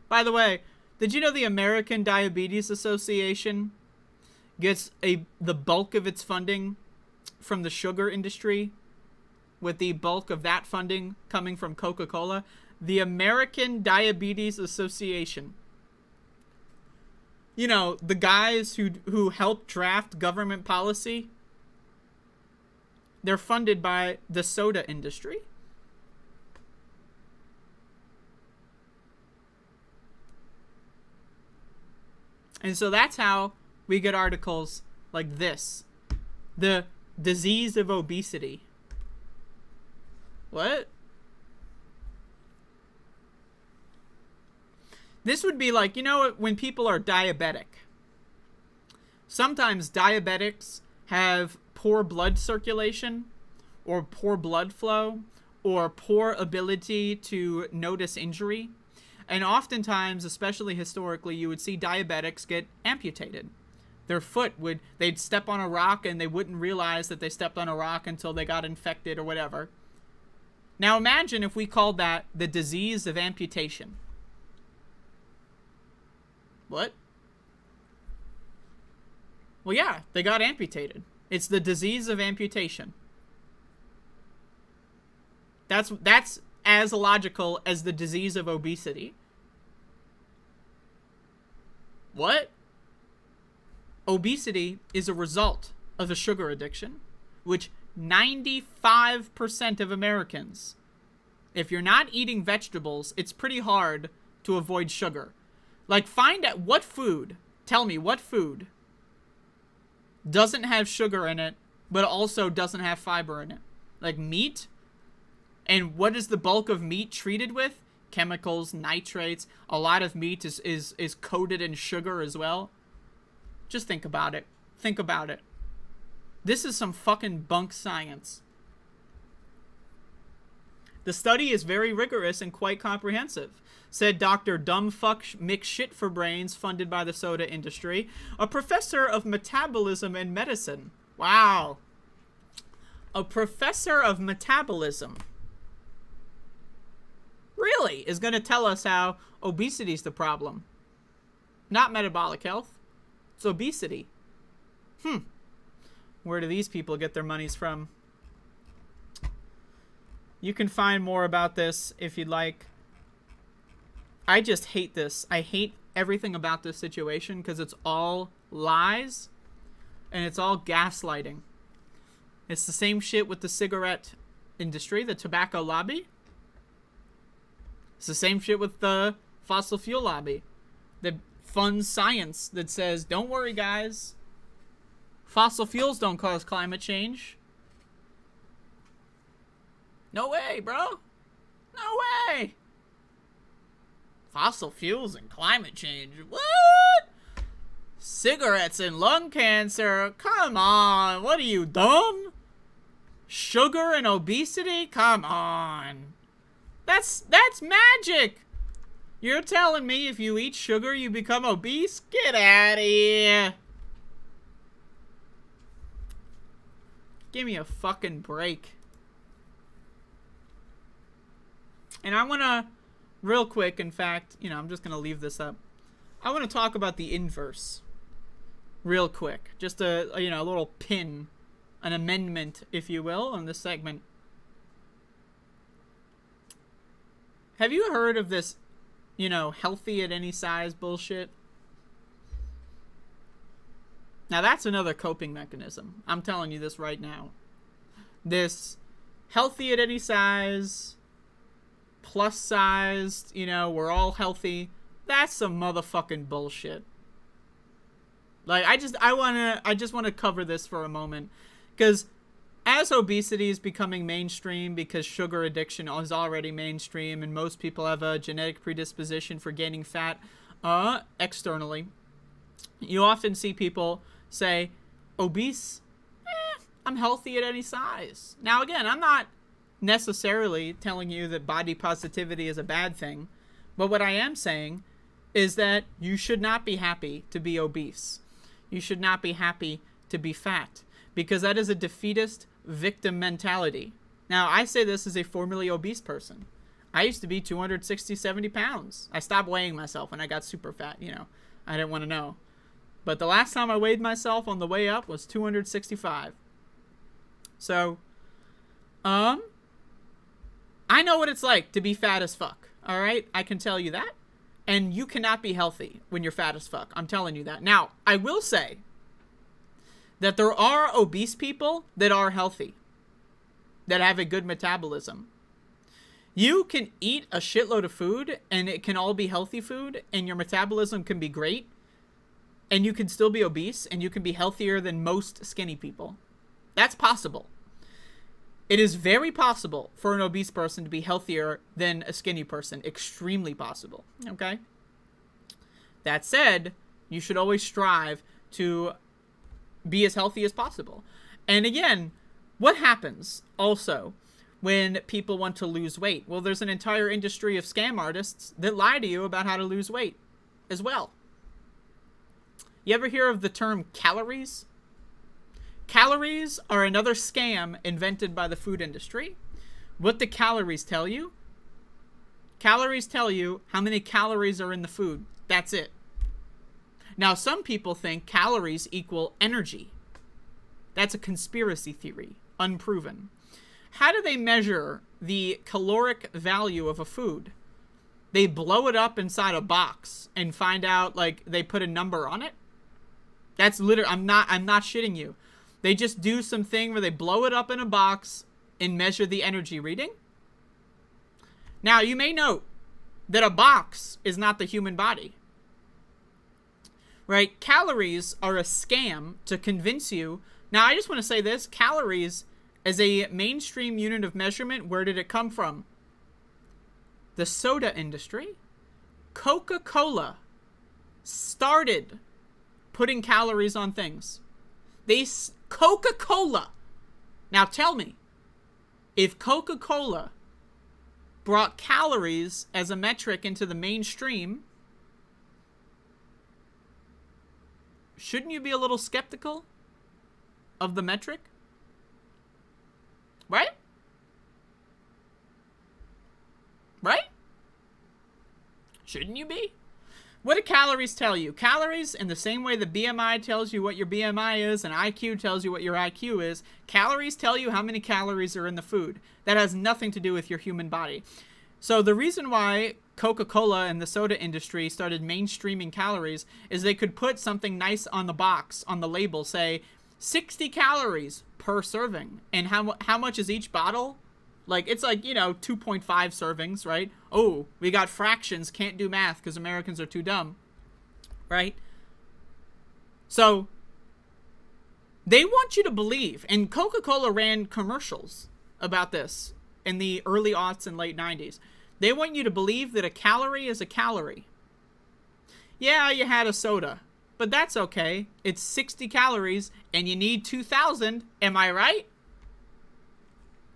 By the way, did you know the American Diabetes Association gets the bulk of its funding from the sugar industry, with the bulk of that funding coming from Coca-Cola? The American Diabetes Association. You know, the guys who help draft government policy, they're funded by the soda industry. And so that's how we get articles like this. The disease of obesity. What? This would be like, you know, when people are diabetic. Sometimes diabetics have poor blood circulation, or poor blood flow, or poor ability to notice injury. And oftentimes, especially historically, you would see diabetics get amputated. Their foot they'd step on a rock and they wouldn't realize that they stepped on a rock until they got infected or whatever. Now imagine if we called that the disease of amputation. What? Well, yeah, they got amputated. It's the disease of amputation. That's as illogical as the disease of obesity. What? Obesity is a result of a sugar addiction, which 95% of Americans, if you're not eating vegetables, it's pretty hard to avoid sugar. Like, find out what food, tell me what food doesn't have sugar in it, but also doesn't have fiber in it. Like meat? And what is the bulk of meat treated with? Chemicals, nitrates. A lot of meat is coated in sugar as well. Just think about it. Think about it. This is some fucking bunk science. The study is very rigorous and quite comprehensive, said Dr. Dumbfuck Mix Shit for Brains, funded by the soda industry, a professor of metabolism and medicine. Wow. A professor of metabolism really is going to tell us how obesity is the problem. Not metabolic health. It's obesity. Where do these people get their monies from? You can find more about this if you'd like. I just hate this. I hate everything about this situation because it's all lies and it's all gaslighting. It's the same shit with the cigarette industry, the tobacco lobby. It's the same shit with the fossil fuel lobby that funds science that says, don't worry, guys. Fossil fuels don't cause climate change. No way, bro. No way. Fossil fuels and climate change. What? Cigarettes and lung cancer. Come on. What are you, dumb? Sugar and obesity? Come on. That's magic. You're telling me if you eat sugar, you become obese? Get out of here. Give me a fucking break. And I want to, real quick, in fact, I'm just going to leave this up. I want to talk about the inverse. Real quick. Just a little pin, an amendment, if you will, on this segment. Have you heard of this, healthy at any size bullshit? Now, that's another coping mechanism. I'm telling you this right now. This healthy at any size, plus sized, we're all healthy. That's some motherfucking bullshit. Like, I just want to cover this for a moment. Because as obesity is becoming mainstream, because sugar addiction is already mainstream, and most people have a genetic predisposition for gaining fat externally, you often see people say, obese, I'm healthy at any size. Now, again, I'm not necessarily telling you that body positivity is a bad thing, but what I am saying is that you should not be happy to be obese. You should not be happy to be fat, because that is a defeatist victim mentality. Now, I say this as a formerly obese person. I used to be 260, 70 pounds. I stopped weighing myself when I got super fat, you know. I didn't want to know. But the last time I weighed myself on the way up was 265. So, I know what it's like to be fat as fuck. All right? I can tell you that. And you cannot be healthy when you're fat as fuck. I'm telling you that. Now, I will say that there are obese people that are healthy, that have a good metabolism. You can eat a shitload of food, and it can all be healthy food, and your metabolism can be great, and you can still be obese, and you can be healthier than most skinny people. That's possible. It is very possible for an obese person to be healthier than a skinny person. Extremely possible. Okay? That said, you should always strive to be as healthy as possible. And again, what happens also when people want to lose weight? Well, there's an entire industry of scam artists that lie to you about how to lose weight as well. You ever hear of the term calories? Calories are another scam invented by the food industry. What do calories tell you? Calories tell you how many calories are in the food. That's it. Now, some people think calories equal energy. That's a conspiracy theory, unproven. How do they measure the caloric value of a food? They blow it up inside a box and find out, like, they put a number on it? That's literally, I'm not shitting you. They just do something where they blow it up in a box and measure the energy reading. Now, you may note that a box is not the human body. Right? Calories are a scam to convince you. Now, I just want to say this. Calories, as a mainstream unit of measurement, where did it come from? The soda industry. Coca-Cola started putting calories on things. Coca-Cola. Now tell me, if Coca-Cola brought calories as a metric into the mainstream, shouldn't you be a little skeptical of the metric? Right? Right? Shouldn't you be? What do calories tell you? Calories, in the same way the BMI tells you what your BMI is and IQ tells you what your IQ is, calories tell you how many calories are in the food. That has nothing to do with your human body. So the reason why Coca-Cola and the soda industry started mainstreaming calories is they could put something nice on the box, on the label, say 60 calories per serving. And how much is each bottle? Like, it's like, 2.5 servings, right? Oh, we got fractions, can't do math because Americans are too dumb, right? So, they want you to believe, and Coca-Cola ran commercials about this in the early aughts and late 90s. They want you to believe that a calorie is a calorie. Yeah, you had a soda, but that's okay. It's 60 calories, and you need 2,000, am I right?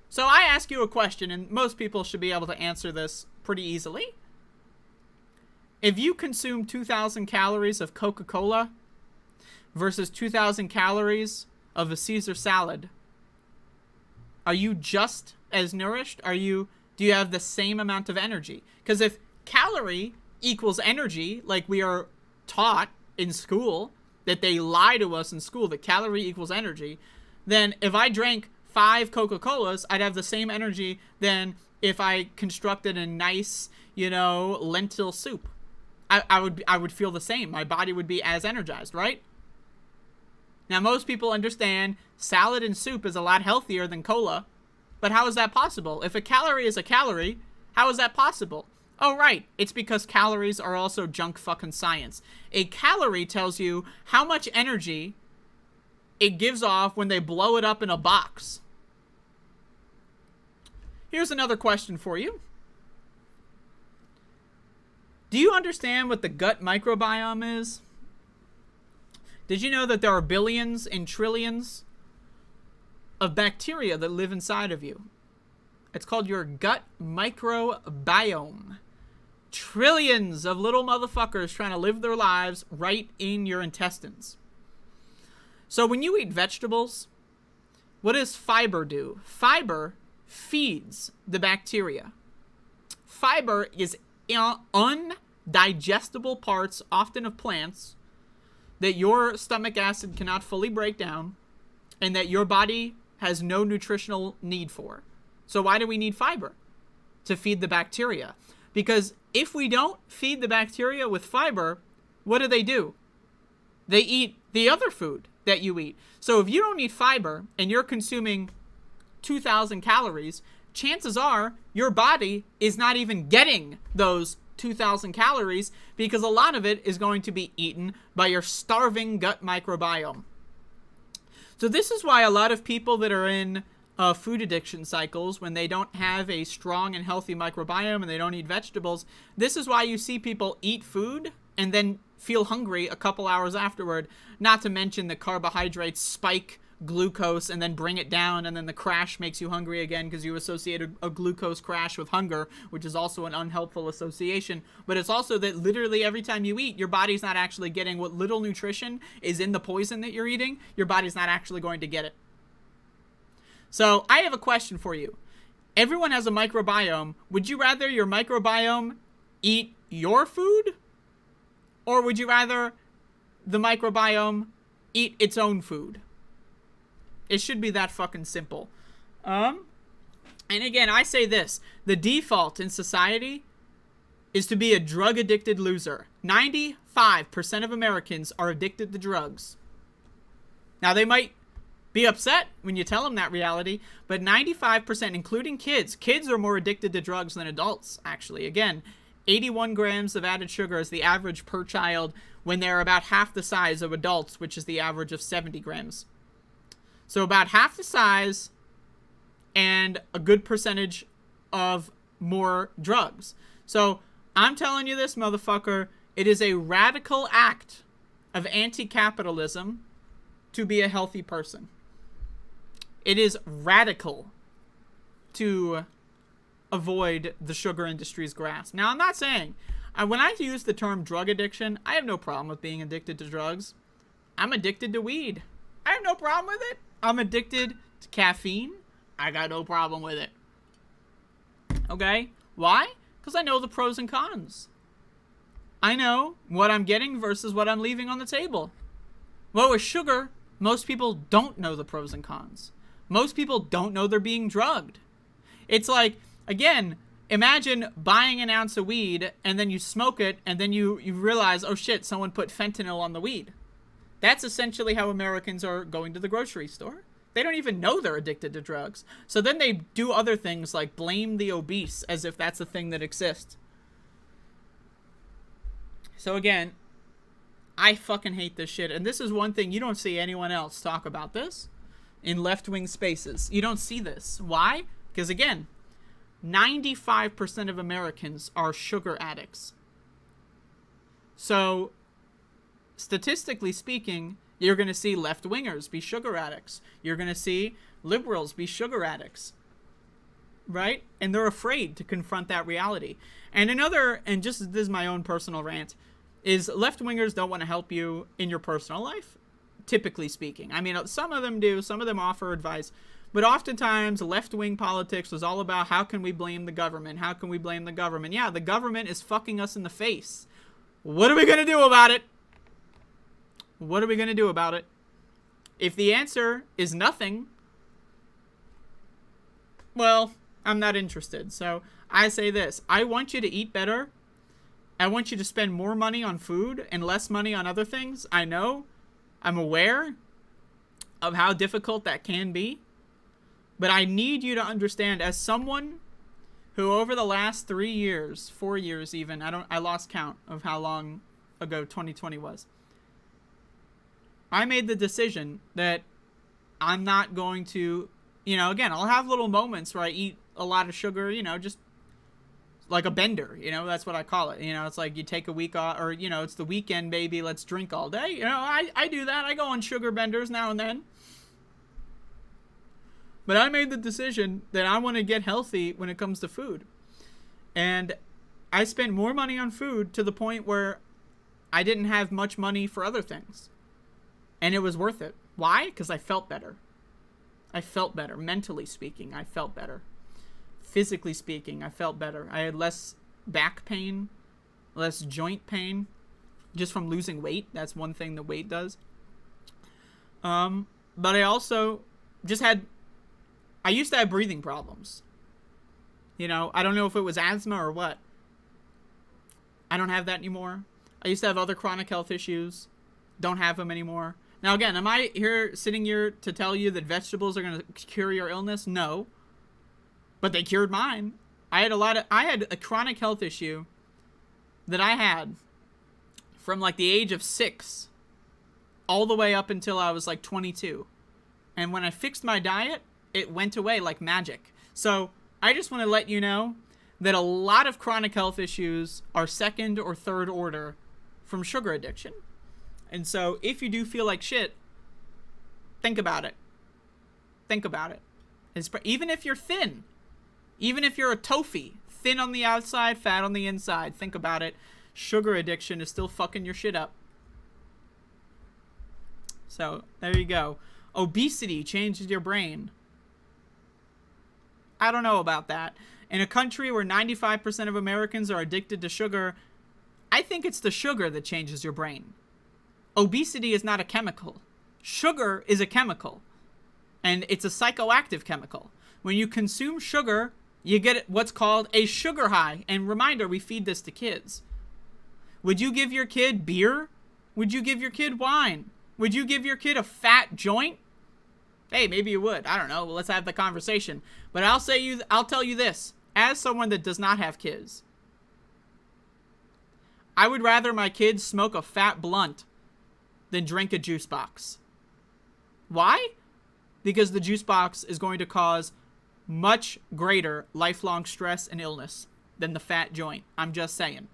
So I ask you a question, and most people should be able to answer this pretty easily. If you consume 2,000 calories of Coca-Cola versus 2,000 calories of a Caesar salad, are you just as nourished? Do you have the same amount of energy? Because if calorie equals energy, like we are taught in school, that they lie to us in school, that calorie equals energy, then if I drank 5 Coca-Colas, I'd have the same energy than if I constructed a nice, lentil soup. I would feel the same. My body would be as energized, right? Now, most people understand salad and soup is a lot healthier than cola, but how is that possible? If a calorie is a calorie, how is that possible? Oh, right. It's because calories are also junk fucking science. A calorie tells you how much energy it gives off when they blow it up in a box. Here's another question for you. Do you understand what the gut microbiome is? Did you know that there are billions and trillions of bacteria that live inside of you? It's called your gut microbiome. Trillions of little motherfuckers trying to live their lives right in your intestines. So when you eat vegetables, what does fiber do? Fiber feeds the bacteria. Fiber is undigestible parts, often of plants, that your stomach acid cannot fully break down and that your body has no nutritional need for. So why do we need fiber? To feed the bacteria. Because if we don't feed the bacteria with fiber, what do? They eat the other food that you eat. So if you don't eat fiber and you're consuming 2,000 calories, chances are your body is not even getting those 2,000 calories because a lot of it is going to be eaten by your starving gut microbiome. So this is why a lot of people that are in food addiction cycles, when they don't have a strong and healthy microbiome and they don't eat vegetables, this is why you see people eat food and then feel hungry a couple hours afterward, not to mention the carbohydrates spike glucose and then bring it down, and then the crash makes you hungry again because you associate a glucose crash with hunger, which is also an unhelpful association. But it's also that literally every time you eat, your body's not actually getting what little nutrition is in the poison that you're eating. Your body's not actually going to get it. So I have a question for you. Everyone has a microbiome. Would you rather your microbiome eat your food? Or would you rather the microbiome eat its own food? It should be that fucking simple. And again, I say this. The default in society is to be a drug-addicted loser. 95% of Americans are addicted to drugs. Now, they might be upset when you tell them that reality, but 95%, including kids are more addicted to drugs than adults, actually. Again, 81 grams of added sugar is the average per child when they're about half the size of adults, which is the average of 70 grams. So about half the size and a good percentage of more drugs. So I'm telling you this, motherfucker, it is a radical act of anti-capitalism to be a healthy person. It is radical to avoid the sugar industry's grasp. Now, I'm not saying, when I use the term drug addiction, I have no problem with being addicted to drugs. I'm addicted to weed. I have no problem with it. I'm addicted to caffeine. I got no problem with it. Okay? Why? Because I know the pros and cons. I know what I'm getting versus what I'm leaving on the table. Well, with sugar, most people don't know the pros and cons. Most people don't know they're being drugged. It's like, again, imagine buying an ounce of weed and then you smoke it and then you realize, oh shit, someone put fentanyl on the weed. That's essentially how Americans are going to the grocery store. They don't even know they're addicted to drugs. So then they do other things like blame the obese as if that's a thing that exists. So again, I fucking hate this shit. And this is one thing you don't see anyone else talk about this in left-wing spaces. You don't see this. Why? Because again, 95% of Americans are sugar addicts. So statistically speaking, you're going to see left-wingers be sugar addicts. You're going to see liberals be sugar addicts. Right? And they're afraid to confront that reality. And and just this is my own personal rant, is left-wingers don't want to help you in your personal life, typically speaking. I mean, some of them do. Some of them offer advice. But oftentimes, left-wing politics is all about how can we blame the government? How can we blame the government? Yeah, the government is fucking us in the face. What are we going to do about it? What are we going to do about it? If the answer is nothing, well, I'm not interested. So I say this. I want you to eat better. I want you to spend more money on food and less money on other things. I know. I'm aware of how difficult that can be. But I need you to understand, as someone who over the last 3 years, 4 years even, I lost count of how long ago 2020 was. I made the decision that I'm not going to, again, I'll have little moments where I eat a lot of sugar, just like a bender, that's what I call it. It's like you take a week off, or, it's the weekend, baby, let's drink all day. I do that. I go on sugar benders now and then. But I made the decision that I want to get healthy when it comes to food. And I spent more money on food to the point where I didn't have much money for other things. And it was worth it. Why? Because I felt better. I felt better. Mentally speaking, I felt better. Physically speaking, I felt better. I had less back pain, less joint pain, just from losing weight. That's one thing that weight does. But I also just I used to have breathing problems. You know, I don't know if it was asthma or what. I don't have that anymore. I used to have other chronic health issues. Don't have them anymore. Now, again, am I sitting here to tell you that vegetables are going to cure your illness? No. But they cured mine. I had a chronic health issue that I had from like the age of 6 all the way up until I was like 22. And when I fixed my diet, it went away like magic. So I just want to let you know that a lot of chronic health issues are second or third order from sugar addiction. And so if you do feel like shit, think about it. Think about it. Even if you're thin, even if you're a tofu, thin on the outside, fat on the inside, think about it. Sugar addiction is still fucking your shit up. So there you go. Obesity changes your brain. I don't know about that. In a country where 95% of Americans are addicted to sugar, I think it's the sugar that changes your brain. Obesity is not a chemical. Sugar is a chemical. And it's a psychoactive chemical. When you consume sugar, you get what's called a sugar high. And reminder, we feed this to kids. Would you give your kid beer? Would you give your kid wine? Would you give your kid a fat joint? Hey, maybe you would. I don't know. Well, let's have the conversation. But I'll tell you this. As someone that does not have kids, I would rather my kids smoke a fat blunt than drink a juice box. Why? Because the juice box is going to cause much greater lifelong stress and illness than the fat joint. I'm just saying.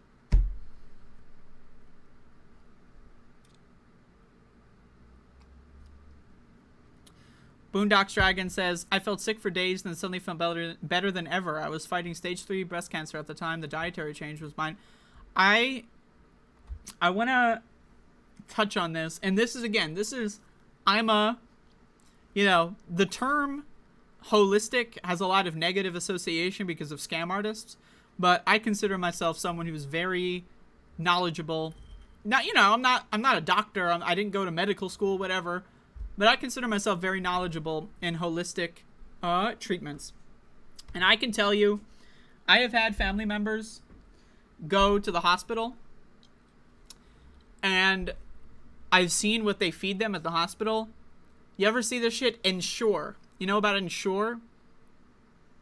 Boondocks Dragon says, I felt sick for days and then suddenly felt better than ever. I was fighting stage 3 breast cancer at the time. The dietary change was mine. I want to touch on this. And this is, the term holistic has a lot of negative association because of scam artists. But I consider myself someone who's very knowledgeable. I'm not a doctor. I didn't go to medical school, whatever. But I consider myself very knowledgeable in holistic treatments. And I can tell you, I have had family members go to the hospital. And I've seen what they feed them at the hospital. You ever see this shit? Ensure. You know about Ensure?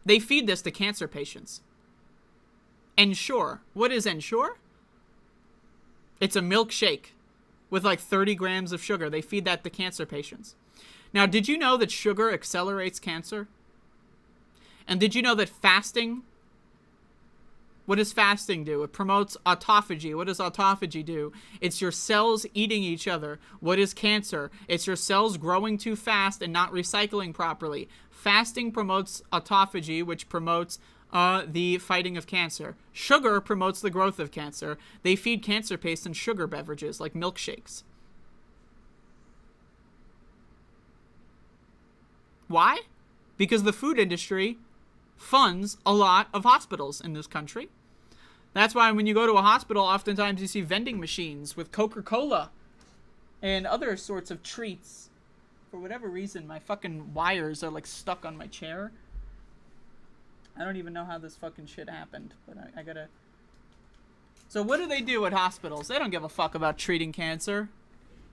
They feed this to cancer patients. Ensure. What is Ensure? It's a milkshake with like 30 grams of sugar. They feed that to cancer patients. Now, did you know that sugar accelerates cancer? And did you know that fasting, what does fasting do? It promotes autophagy. What does autophagy do? It's your cells eating each other. What is cancer? It's your cells growing too fast and not recycling properly. Fasting promotes autophagy, which promotes the fighting of cancer. Sugar promotes the growth of cancer. They feed cancer patients sugar beverages like milkshakes. Why? Because the food industry funds a lot of hospitals in this country. That's why when you go to a hospital, oftentimes you see vending machines with Coca-Cola and other sorts of treats. For whatever reason, my fucking wires are like stuck on my chair. I don't even know how this fucking shit happened, but I gotta... So what do they do at hospitals? They don't give a fuck about treating cancer.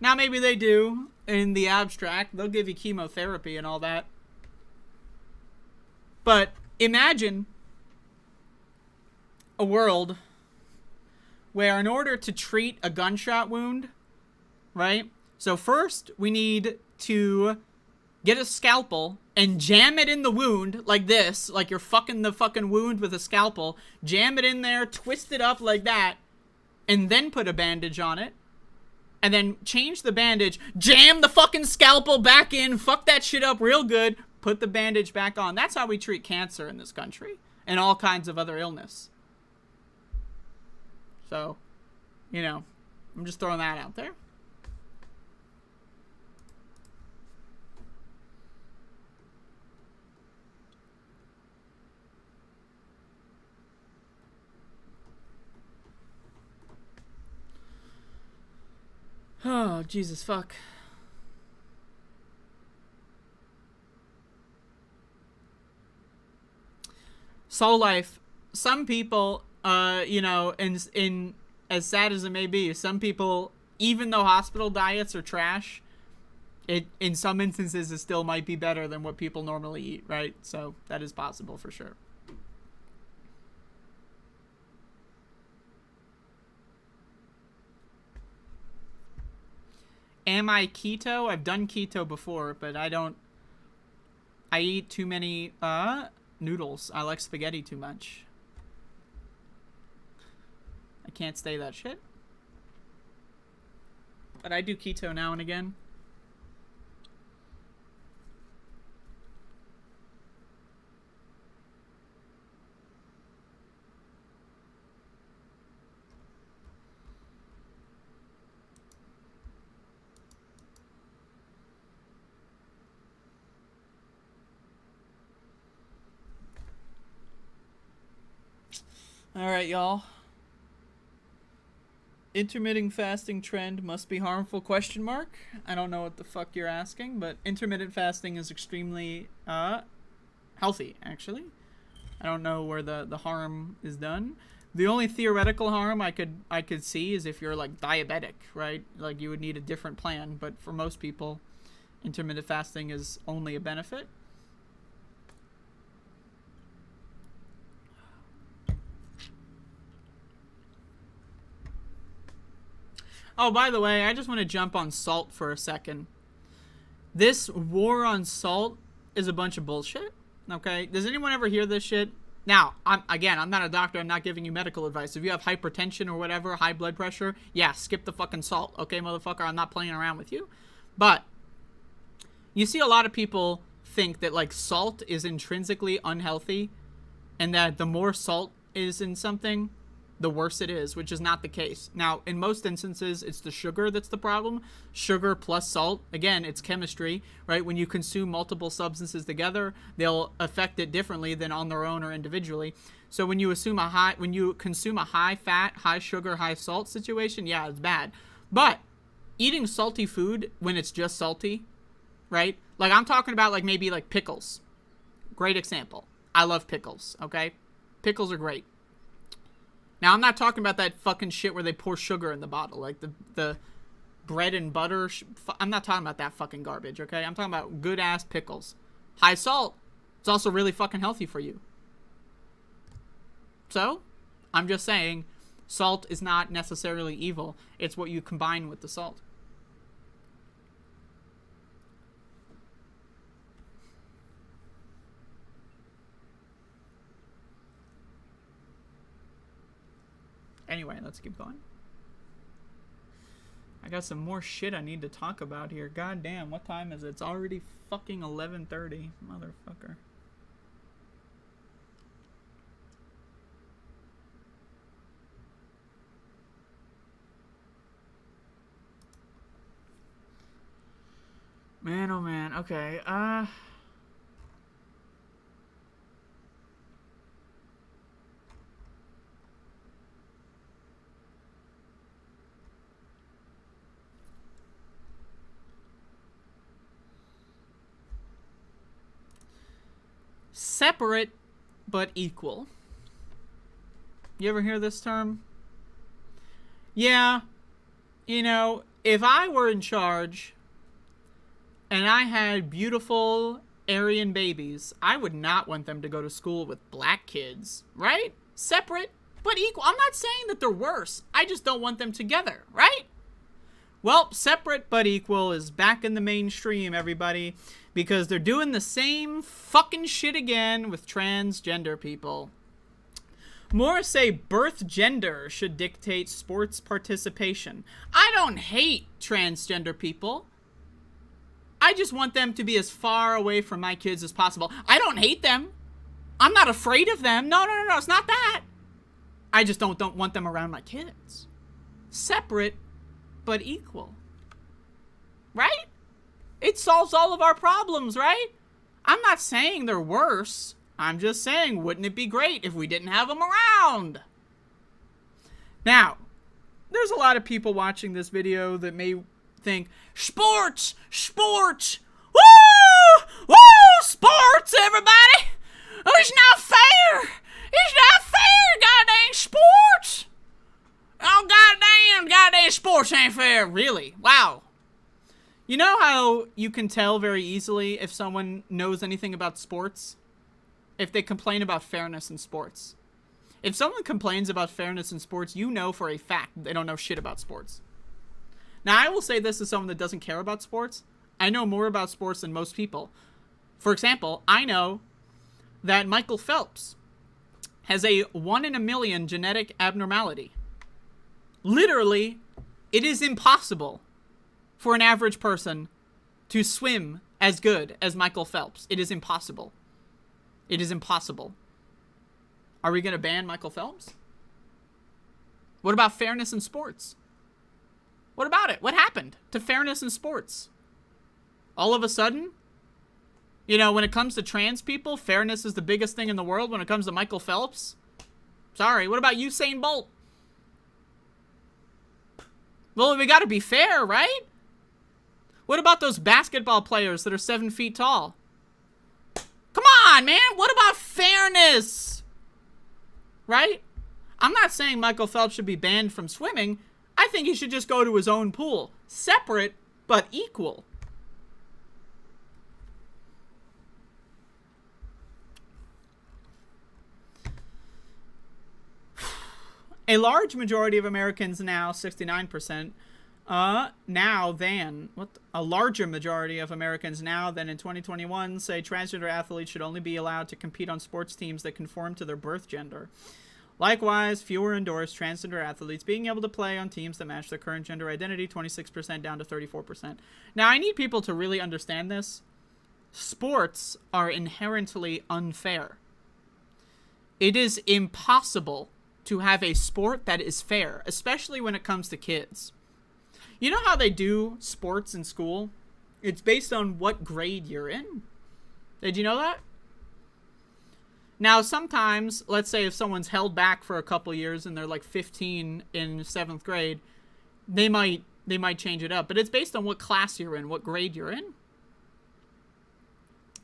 Now maybe they do in the abstract. They'll give you chemotherapy and all that. But imagine a world where in order to treat a gunshot wound, right? So first we need to get a scalpel and jam it in the wound like this, like you're fucking the fucking wound with a scalpel. Jam it in there, twist it up like that, and then put a bandage on it. And then change the bandage, jam the fucking scalpel back in, fuck that shit up real good, put the bandage back on. That's how we treat cancer in this country and all kinds of other illness. So, I'm just throwing that out there. Oh, Jesus fuck. Soul Life. Some people, you know, in as sad as it may be, some people, even though hospital diets are trash, it in some instances it still might be better than what people normally eat, right? So that is possible for sure. Am I keto? I've done keto before, but I eat too many noodles. I like spaghetti too much. I can't stay that shit. But I do keto now and again. All right, y'all. Intermittent fasting trend must be harmful, question mark. I don't know what the fuck you're asking, but intermittent fasting is extremely healthy, actually. I don't know where the harm is done. The only theoretical harm I could see is if you're like diabetic, right? Like you would need a different plan, but for most people, intermittent fasting is only a benefit. Oh, by the way, I just want to jump on salt for a second. This war on salt is a bunch of bullshit, okay? Does anyone ever hear this shit? Now, I'm not a doctor. I'm not giving you medical advice. If you have hypertension or whatever, high blood pressure, yeah, skip the fucking salt, okay, motherfucker? I'm not playing around with you. But you see a lot of people think that, like, salt is intrinsically unhealthy and that the more salt is in something, the worse it is, which is not the case. Now, in most instances, it's the sugar that's the problem. Sugar plus salt. Again, it's chemistry, right? When you consume multiple substances together, they'll affect it differently than on their own or individually. So when you consume a high fat, high sugar, high salt situation, yeah, it's bad. But eating salty food when it's just salty, right? Like I'm talking about like maybe like pickles. Great example. I love pickles, okay? Pickles are great. Now, I'm not talking about that fucking shit where they pour sugar in the bottle, like the bread and butter. I'm not talking about that fucking garbage, okay? I'm talking about good-ass pickles. High salt. It's also really fucking healthy for you. So, I'm just saying, salt is not necessarily evil. It's what you combine with the salt. Anyway, let's keep going. I got some more shit I need to talk about here. God damn, what time is it? It's already fucking 11:30. Motherfucker. Man, oh man. Okay, separate but equal. You ever hear this term? Yeah, you know, if I were in charge and I had beautiful Aryan babies, I would not want them to go to school with black kids, right? Separate but equal. I'm not saying that they're worse. I just don't want them together, right? Well, separate but equal is back in the mainstream, everybody, because they're doing the same fucking shit again with transgender people. More say birth gender should dictate sports participation. I don't hate transgender people. I just want them to be as far away from my kids as possible. I don't hate them. I'm not afraid of them. No, it's not that. I just don't want them around my kids. Separate but equal. Right? It solves all of our problems, right? I'm not saying they're worse. I'm just saying, wouldn't it be great if we didn't have them around? Now, there's a lot of people watching this video that may think, sports, sports, woo, woo, sports, everybody. Oh, it's not fair. It's not fair, goddamn sports. Oh, goddamn sports ain't fair. Really? Wow. You know how you can tell very easily if someone knows anything about sports? If they complain about fairness in sports. If someone complains about fairness in sports, you know for a fact they don't know shit about sports. Now, I will say this as someone that doesn't care about sports. I know more about sports than most people. For example, I know that Michael Phelps has a 1 in a million genetic abnormality. Literally, it is impossible for an average person to swim as good as Michael Phelps. It is impossible. It is impossible. Are we going to ban Michael Phelps? What about fairness in sports? What about it? What happened to fairness in sports? All of a sudden, you know, when it comes to trans people, fairness is the biggest thing in the world. When it comes to Michael Phelps, sorry. What about Usain Bolt? Well, we got to be fair, right? What about those basketball players that are 7 feet tall? Come on, man. What about fairness? Right? I'm not saying Michael Phelps should be banned from swimming. I think he should just go to his own pool. Separate, but equal. A large majority of Americans now, 69%, a larger majority of Americans now than in 2021 say transgender athletes should only be allowed to compete on sports teams that conform to their birth gender. Likewise, fewer endorse transgender athletes being able to play on teams that match their current gender identity, 26% down to 34%. Now, I need people to really understand this. Sports are inherently unfair. It is impossible to have a sport that is fair, especially when it comes to kids. You know how they do sports in school? It's based on what grade you're in. Did you know that? Now, sometimes, let's say if someone's held back for a couple years and they're like 15 in 7th grade, they might change it up. But it's based on what class you're in, what grade you're in.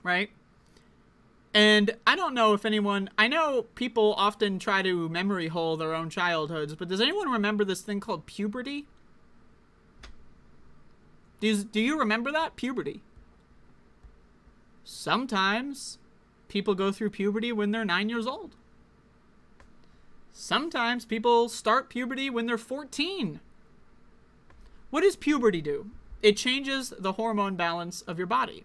Right? And I don't know if anyone... I know people often try to memory hole their own childhoods, but does anyone remember this thing called puberty? Do you remember that? Puberty. Sometimes people go through puberty when they're 9 years old. Sometimes people start puberty when they're 14. What does puberty do? It changes the hormone balance of your body,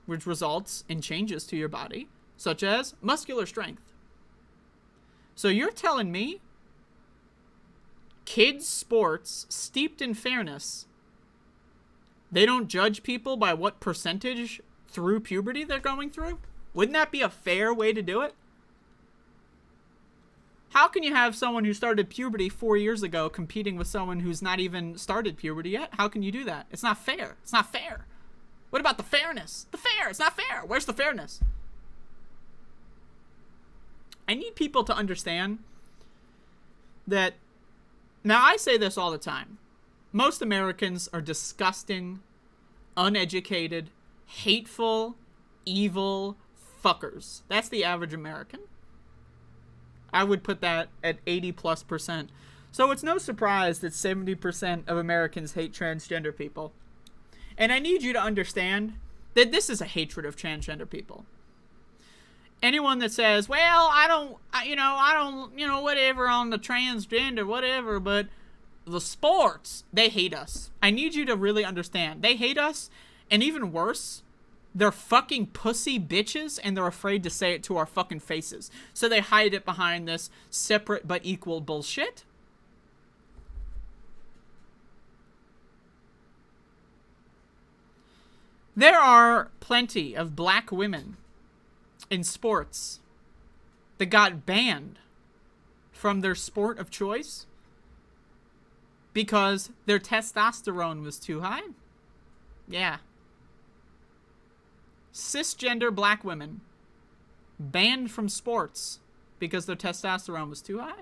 which results in changes to your body, such as muscular strength. So you're telling me kids' sports steeped in fairness, they don't judge people by what percentage through puberty they're going through? Wouldn't that be a fair way to do it? How can you have someone who started puberty 4 years ago competing with someone who's not even started puberty yet? How can you do that? It's not fair. It's not fair. What about the fairness? The fair. It's not fair. Where's the fairness? I need people to understand that... Now, I say this all the time. Most Americans are disgusting, uneducated, hateful, evil fuckers. That's the average American. I would put that at 80+%. So it's no surprise that 70% of Americans hate transgender people. And I need you to understand that this is a hatred of transgender people. Anyone that says, well, I don't, whatever on the transgender, whatever, but the sports, they hate us. I need you to really understand. They hate us, and even worse, they're fucking pussy bitches, and they're afraid to say it to our fucking faces. So they hide it behind this separate but equal bullshit. There are plenty of black women in sports that got banned from their sport of choice because their testosterone was too high. Yeah. Cisgender black women banned from sports because their testosterone was too high.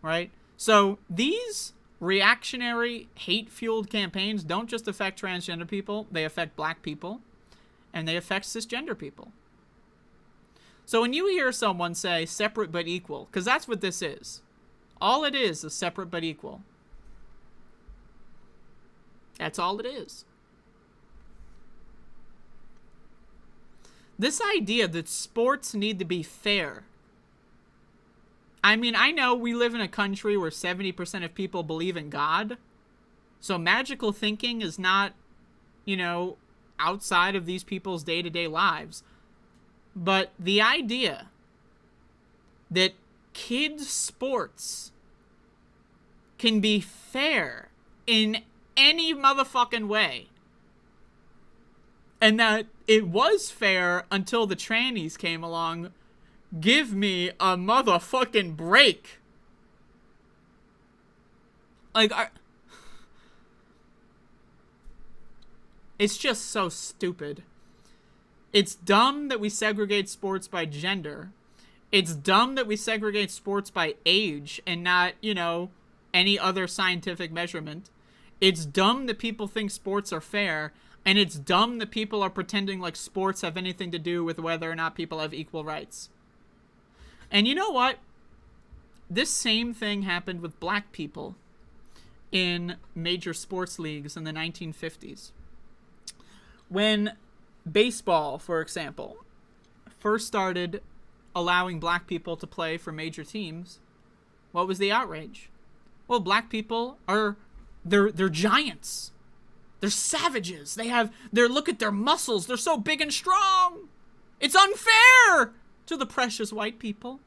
Right? So these reactionary, hate-fueled campaigns don't just affect transgender people, they affect black people, and they affect cisgender people. So when you hear someone say separate but equal, because that's what this is. All it is separate but equal. That's all it is. This idea that sports need to be fair. I mean, I know we live in a country where 70% of people believe in God. So magical thinking is not, you know, outside of these people's day-to-day lives. But the idea that kids' sports can be fair in any motherfucking way, and that it was fair until the trannies came along, give me a motherfucking break. Like, it's just so stupid. It's dumb that we segregate sports by gender. It's dumb that we segregate sports by age and not, you know, any other scientific measurement. It's dumb that people think sports are fair, and it's dumb that people are pretending like sports have anything to do with whether or not people have equal rights. And you know what? This same thing happened with black people in major sports leagues in the 1950s. When baseball, for example, first started allowing black people to play for major teams, what was the outrage? Well, black people are, they're giants. They're savages. Look at their muscles. They're so big and strong. It's unfair to the precious white people.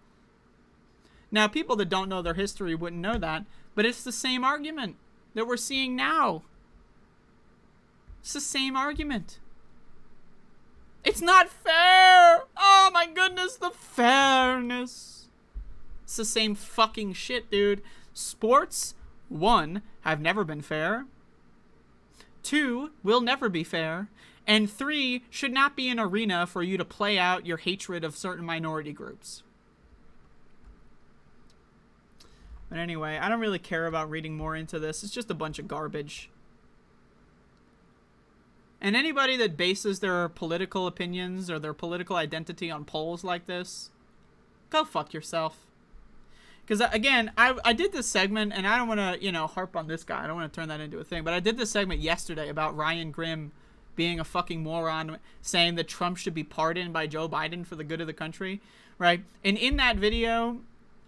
Now, people that don't know their history wouldn't know that, but it's the same argument that we're seeing now. It's the same argument. It's not fair. Oh my goodness, the fairness. It's the same fucking shit, dude. Sports, 1, have never been fair. 2, will never be fair. And 3, should not be an arena for you to play out your hatred of certain minority groups. But anyway, I don't really care about reading more into this. It's just a bunch of garbage. And anybody that bases their political opinions or their political identity on polls like this, go fuck yourself. Because, again, I did this segment, and I don't want to, you know, harp on this guy. I don't want to turn that into a thing. But I did this segment yesterday about Ryan Grimm being a fucking moron, saying that Trump should be pardoned by Joe Biden for the good of the country, right? And in that video,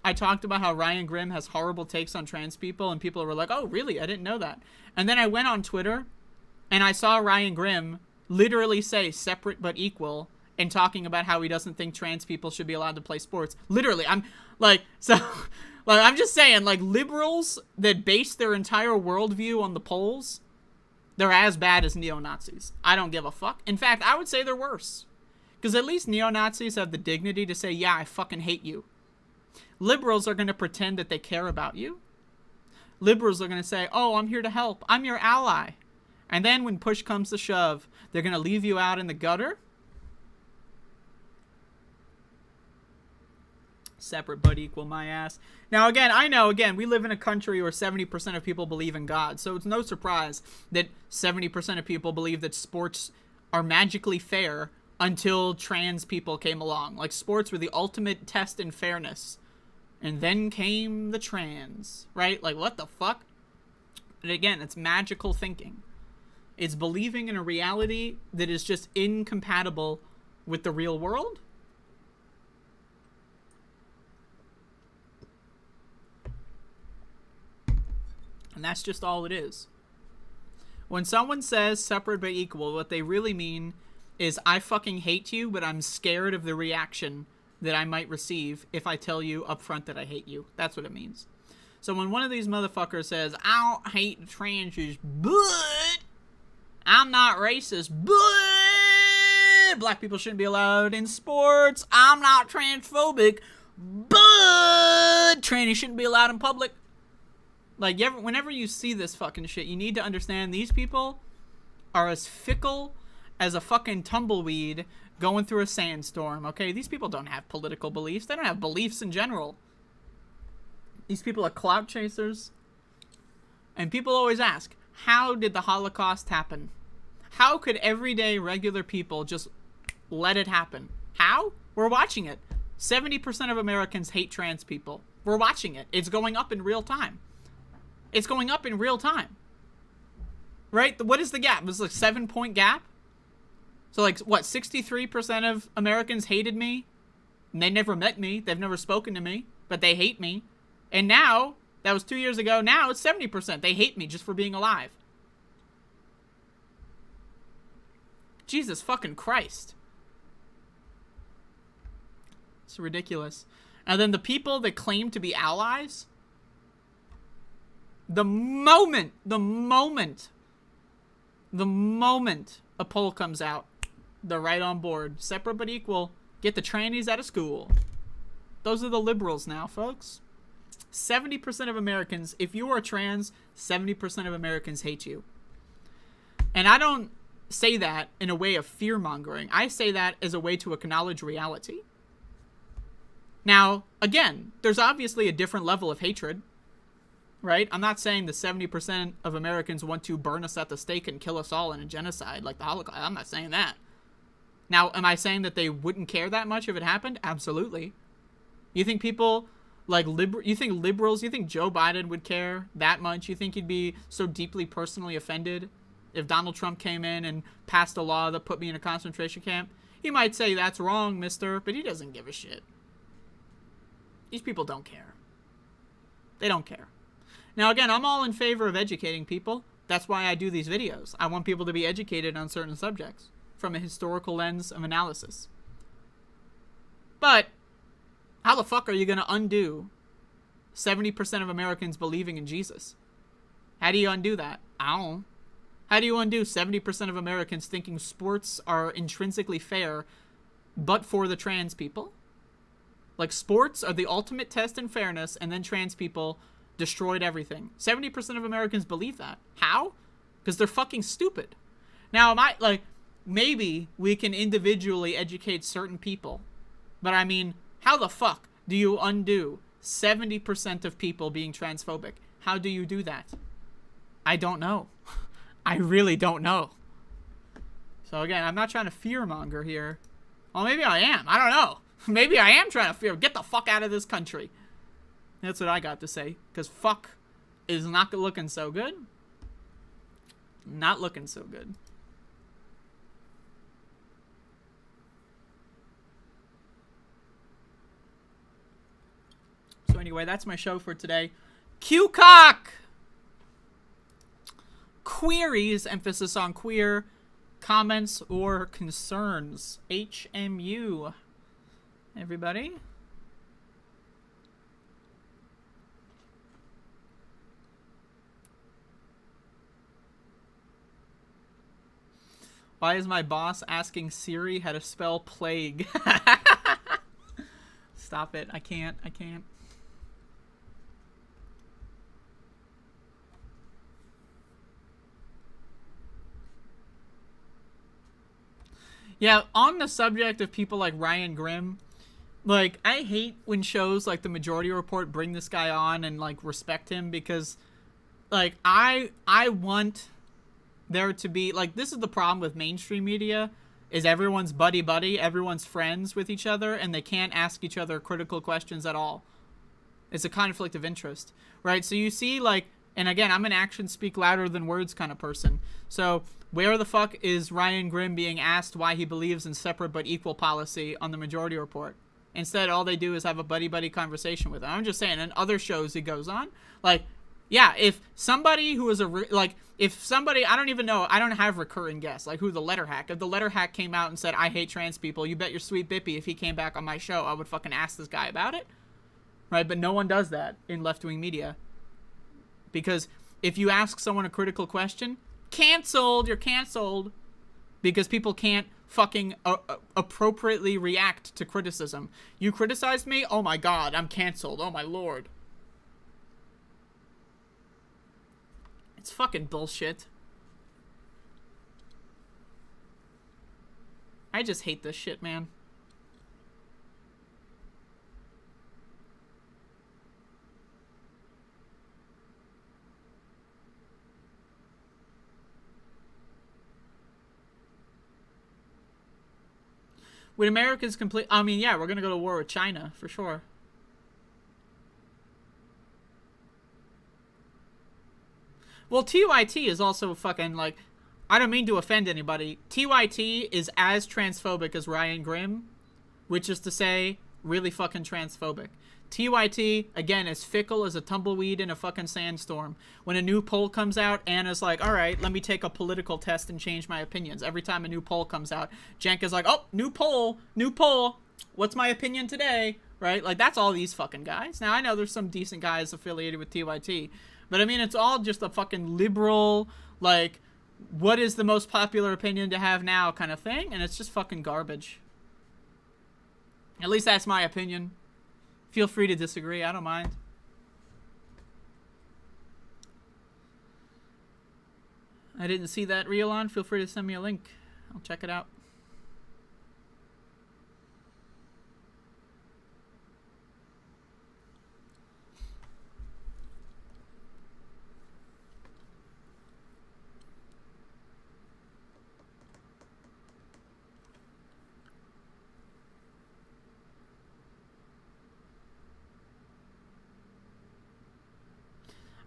I talked about how Ryan Grimm has horrible takes on trans people, and people were like, oh, really? I didn't know that. And then I went on Twitter, and I saw Ryan Grimm literally say separate but equal and talking about how he doesn't think trans people should be allowed to play sports. Literally, I'm just saying, like, liberals that base their entire worldview on the polls, they're as bad as neo-Nazis. I don't give a fuck. In fact, I would say they're worse. Because at least neo-Nazis have the dignity to say, yeah, I fucking hate you. Liberals are going to pretend that they care about you. Liberals are going to say, oh, I'm here to help. I'm your ally. And then when push comes to shove, they're going to leave you out in the gutter. Separate but equal, my ass. Now, again, I know, we live in a country where 70% of people believe in God. So it's no surprise that 70% of people believe that sports are magically fair until trans people came along. Like, sports were the ultimate test in fairness. And then came the trans, right? Like, what the fuck? And again, it's magical thinking. It's believing in a reality that is just incompatible with the real world. And that's just all it is. When someone says separate but equal, what they really mean is I fucking hate you, but I'm scared of the reaction that I might receive if I tell you up front that I hate you. That's what it means. So when one of these motherfuckers says, I don't hate transies, but I'm not racist, but black people shouldn't be allowed in sports, I'm not transphobic, but trannies shouldn't be allowed in public. Like, whenever you see this fucking shit, you need to understand these people are as fickle as a fucking tumbleweed going through a sandstorm, okay? These people don't have political beliefs. They don't have beliefs in general. These people are clout chasers. And people always ask, how did the Holocaust happen? How could everyday regular people just let it happen? How? We're watching it. 70% of Americans hate trans people. We're watching it. It's going up in real time. It's going up in real time. Right? What is the gap? It's like 7-point gap? So like, what, 63% of Americans hated me? And they never met me. They've never spoken to me. But they hate me. And now, that was 2 years ago, now it's 70%. They hate me just for being alive. Jesus fucking Christ. It's ridiculous. And then the people that claim to be allies, the moment a poll comes out, they're right on board. Separate but equal. Get the trannies out of school. Those are the liberals now, folks. 70% of Americans, if you are trans, 70% of Americans hate you. And I don't say that in a way of fear-mongering. I say that as a way to acknowledge reality. Now, again, there's obviously a different level of hatred, right? I'm not saying the 70% of Americans want to burn us at the stake and kill us all in a genocide like the Holocaust. I'm not saying that. Now, am I saying that they wouldn't care that much if it happened? Absolutely. You think people like you think liberals, you think Joe Biden would care that much? You think he'd be so deeply personally offended if Donald Trump came in and passed a law that put me in a concentration camp? He might say, that's wrong, mister, but he doesn't give a shit. These people don't care. They don't care. Now, again, I'm all in favor of educating people. That's why I do these videos. I want people to be educated on certain subjects from a historical lens of analysis. But how the fuck are you going to undo 70% of Americans believing in Jesus? How do you undo that? I don't know. How do you undo 70% of Americans thinking sports are intrinsically fair but for the trans people? Like, sports are the ultimate test in fairness, and then trans people destroyed everything. 70% of Americans believe that. How? Because they're fucking stupid. Now, maybe we can individually educate certain people. But I mean, how the fuck do you undo 70% of people being transphobic? How do you do that? I don't know. I really don't know. So again, I'm not trying to fearmonger here. Well, maybe I am. I don't know. Maybe I am trying to get the fuck out of this country. That's what I got to say. Because fuck is not looking so good. Not looking so good. So anyway, that's my show for today. Q-cock! Queries, emphasis on queer, comments or concerns. HMU. Everybody? Why is my boss asking Siri how to spell plague? Stop it. I can't. Yeah, on the subject of people like Ryan Grimm, like, I hate when shows like The Majority Report bring this guy on and, like, respect him because, like, I want there to be, like, this is the problem with mainstream media, is everyone's buddy-buddy, everyone's friends with each other, and they can't ask each other critical questions at all. It's a conflict of interest, right? So you see, like, and again, I'm an actions speak louder than words kind of person. So where the fuck is Ryan Grimm being asked why he believes in separate but equal policy on The Majority Report? Instead, all they do is have a buddy-buddy conversation with him. I'm just saying, in other shows he goes on, like, yeah, if somebody who is if somebody, I don't even know, I don't have recurring guests, like who the letter hack. If the letter hack came out and said, I hate trans people, you bet your sweet bippy if he came back on my show, I would fucking ask this guy about it. Right? But no one does that in left-wing media. Because if you ask someone a critical question, canceled, you're canceled. Because people can't fucking appropriately react to criticism. You criticized me? Oh my god, I'm canceled. Oh my lord. It's fucking bullshit. I just hate this shit, man. Would Americans complete? I mean, yeah, we're gonna go to war with China for sure. Well, TYT is also fucking like, I don't mean to offend anybody. TYT is as transphobic as Ryan Grimm, which is to say, really fucking transphobic. TYT, again, as fickle as a tumbleweed in a fucking sandstorm. When a new poll comes out, Anna's like, all right, let me take a political test and change my opinions. Every time a new poll comes out, Cenk is like, oh, new poll. What's my opinion today? Right? Like, that's all these fucking guys. Now, I know there's some decent guys affiliated with TYT, but I mean, it's all just a fucking liberal, like, what is the most popular opinion to have now kind of thing, and it's just fucking garbage. At least that's my opinion. Feel free to disagree. I don't mind. I didn't see that reel on. Feel free to send me a link. I'll check it out.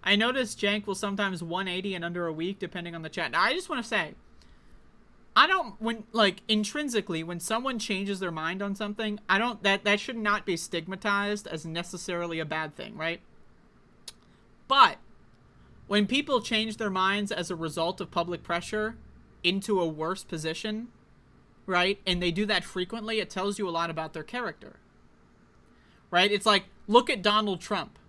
I notice Cenk will sometimes 180 in under a week, depending on the chat. Now, I just want to say, I don't, when, like, intrinsically, when someone changes their mind on something, I don't, that should not be stigmatized as necessarily a bad thing, right? But, when people change their minds as a result of public pressure into a worse position, right, and they do that frequently, it tells you a lot about their character, right? It's like, look at Donald Trump.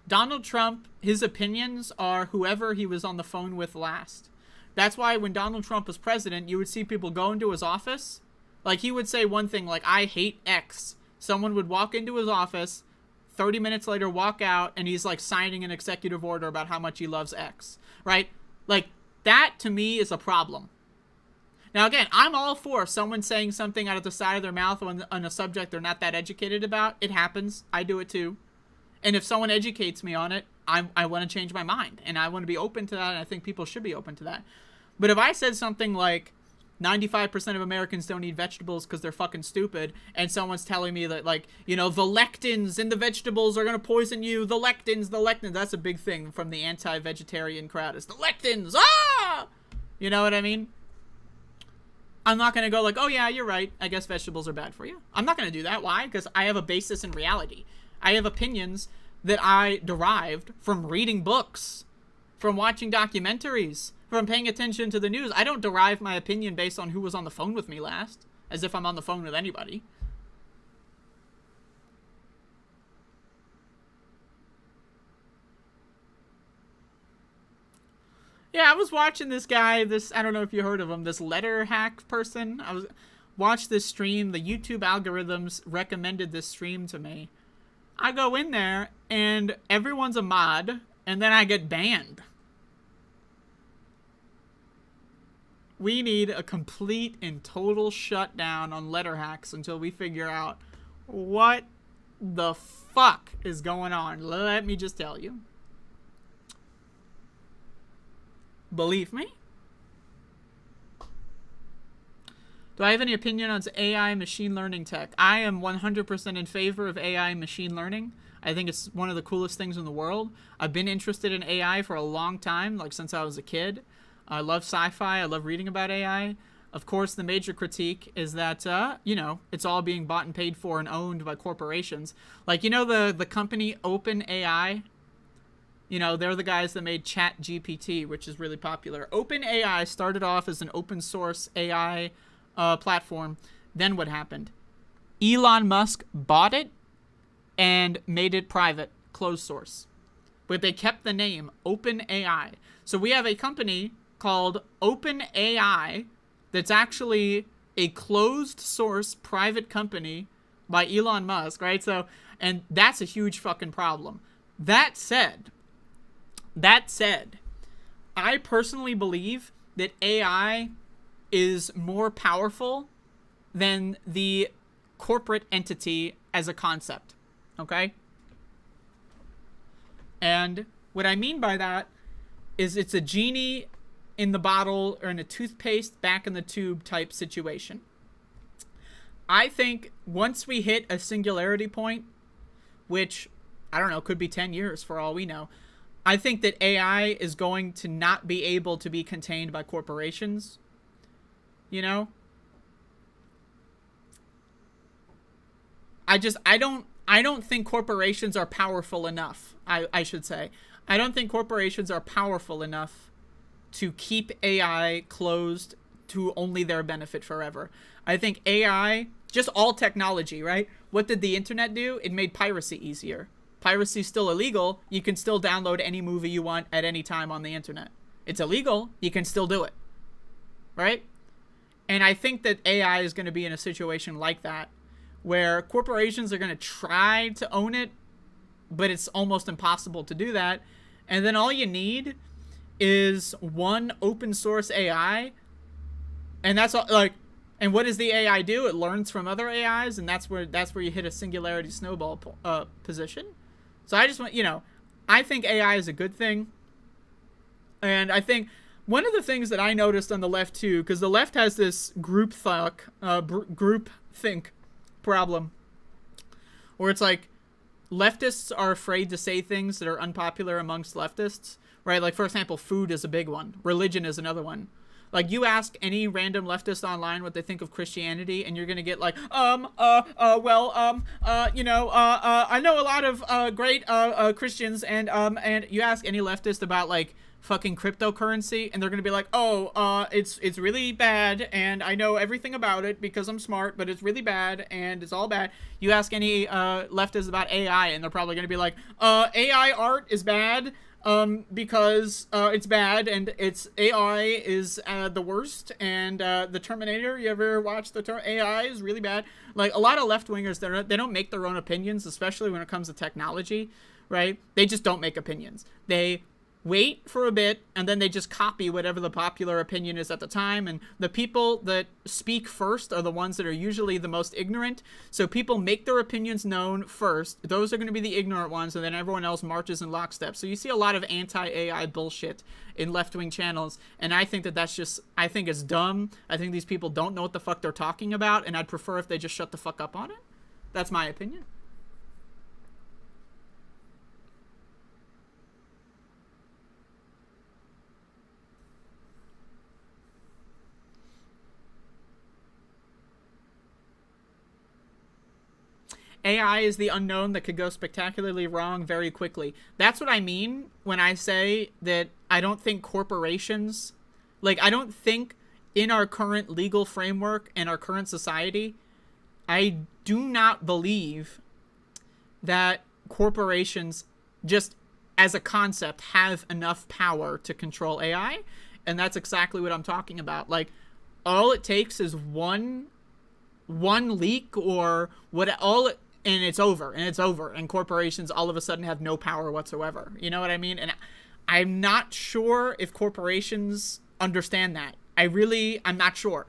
Donald Trump, his opinions are whoever he was on the phone with last. That's why when Donald Trump was president, you would see people go into his office. Like, he would say one thing, like, I hate X. Someone would walk into his office, 30 minutes later walk out, and he's, like, signing an executive order about how much he loves X. Right? Like, that, to me, is a problem. Now, again, I'm all for someone saying something out of the side of their mouth on a subject they're not that educated about. It happens. I do it, too. And if someone educates me on it, I want to change my mind. And I want to be open to that, and I think people should be open to that. But if I said something like 95% of Americans don't eat vegetables because they're fucking stupid, and someone's telling me that, like, you know, the lectins in the vegetables are going to poison you, the lectins, that's a big thing from the anti-vegetarian crowd, is the lectins, ah! You know what I mean? I'm not going to go like, oh yeah, you're right, I guess vegetables are bad for you. I'm not going to do that. Why? Because I have a basis in reality. I have opinions that I derived from reading books, from watching documentaries, from paying attention to the news. I don't derive my opinion based on who was on the phone with me last, as if I'm on the phone with anybody. Yeah, I was watching this guy, I don't know if you heard of him, this letter hack person. Watched this stream. The YouTube algorithms recommended this stream to me. I go in there, and everyone's a mod, and then I get banned. We need a complete and total shutdown on letter hacks until we figure out what the fuck is going on. Let me just tell you. Believe me? Do I have any opinion on AI machine learning tech? I am 100% in favor of AI machine learning. I think it's one of the coolest things in the world. I've been interested in AI for a long time, like since I was a kid. I love sci-fi. I love reading about AI. Of course, the major critique is that, you know, it's all being bought and paid for and owned by corporations. Like, you know, the company OpenAI? You know, they're the guys that made ChatGPT, which is really popular. OpenAI started off as an open source AI platform. Then what happened? Elon Musk bought it and made it private, closed source. But they kept the name OpenAI. So we have a company called OpenAI that's actually a closed source private company by Elon Musk, right? So, and that's a huge fucking problem. That said, I personally believe that AI is more powerful than the corporate entity as a concept, okay? And what I mean by that is it's a genie in the bottle or in a toothpaste back in the tube type situation. I think once we hit a singularity point, which I don't know, could be 10 years for all we know, I think that AI is going to not be able to be contained by corporations. You know? I don't think corporations are powerful enough. I should say. I don't think corporations are powerful enough to keep AI closed to only their benefit forever. I think AI, just all technology, right? What did the internet do? It made piracy easier. Piracy's still illegal. You can still download any movie you want at any time on the internet. It's illegal. You can still do it. Right? And I think that AI is going to be in a situation like that, where corporations are going to try to own it, but it's almost impossible to do that. And then all you need is one open source AI, and that's all. Like, and what does the AI do? It learns from other AIs, and that's where you hit a singularity snowball position. So I just want, I think AI is a good thing, and I think one of the things that I noticed on the left too, because the left has this group think problem, where it's like leftists are afraid to say things that are unpopular amongst leftists, right? Like, for example, food is a big one. Religion is another one. Like, you ask any random leftist online what they think of Christianity, and you're gonna get like, I know a lot of great Christians, and you ask any leftist about like fucking cryptocurrency, and they're gonna be like, it's really bad, and I know everything about it because I'm smart, but it's really bad, and it's all bad. You ask any leftist about AI, and they're probably gonna be like, AI art is bad, because it's bad, and it's AI is the worst, and the Terminator, you ever watch AI is really bad. Like, a lot of left-wingers, they don't make their own opinions, especially when it comes to technology, right? They just don't make opinions. They wait for a bit, and then they just copy whatever the popular opinion is at the time, and the people that speak first are the ones that are usually the most ignorant, so people make their opinions known first. Those are going to be the ignorant ones, and then everyone else marches in lockstep. So you see a lot of anti-AI bullshit in left-wing channels, and I think I think it's dumb. I think these people don't know what the fuck they're talking about, and I'd prefer if they just shut the fuck up on it. That's my opinion. AI is the unknown that could go spectacularly wrong very quickly. That's what I mean when I say that I don't think corporations, like, I don't think in our current legal framework and our current society, I do not believe that corporations just as a concept have enough power to control AI. And that's exactly what I'm talking about. Like, all it takes is one leak or and it's over, and corporations all of a sudden have no power whatsoever. You know what I mean? And I'm not sure if corporations understand that. I'm not sure.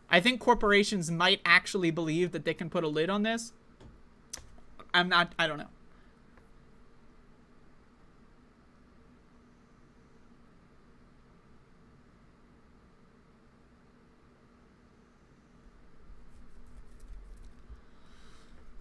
I think corporations might actually believe that they can put a lid on this. I don't know.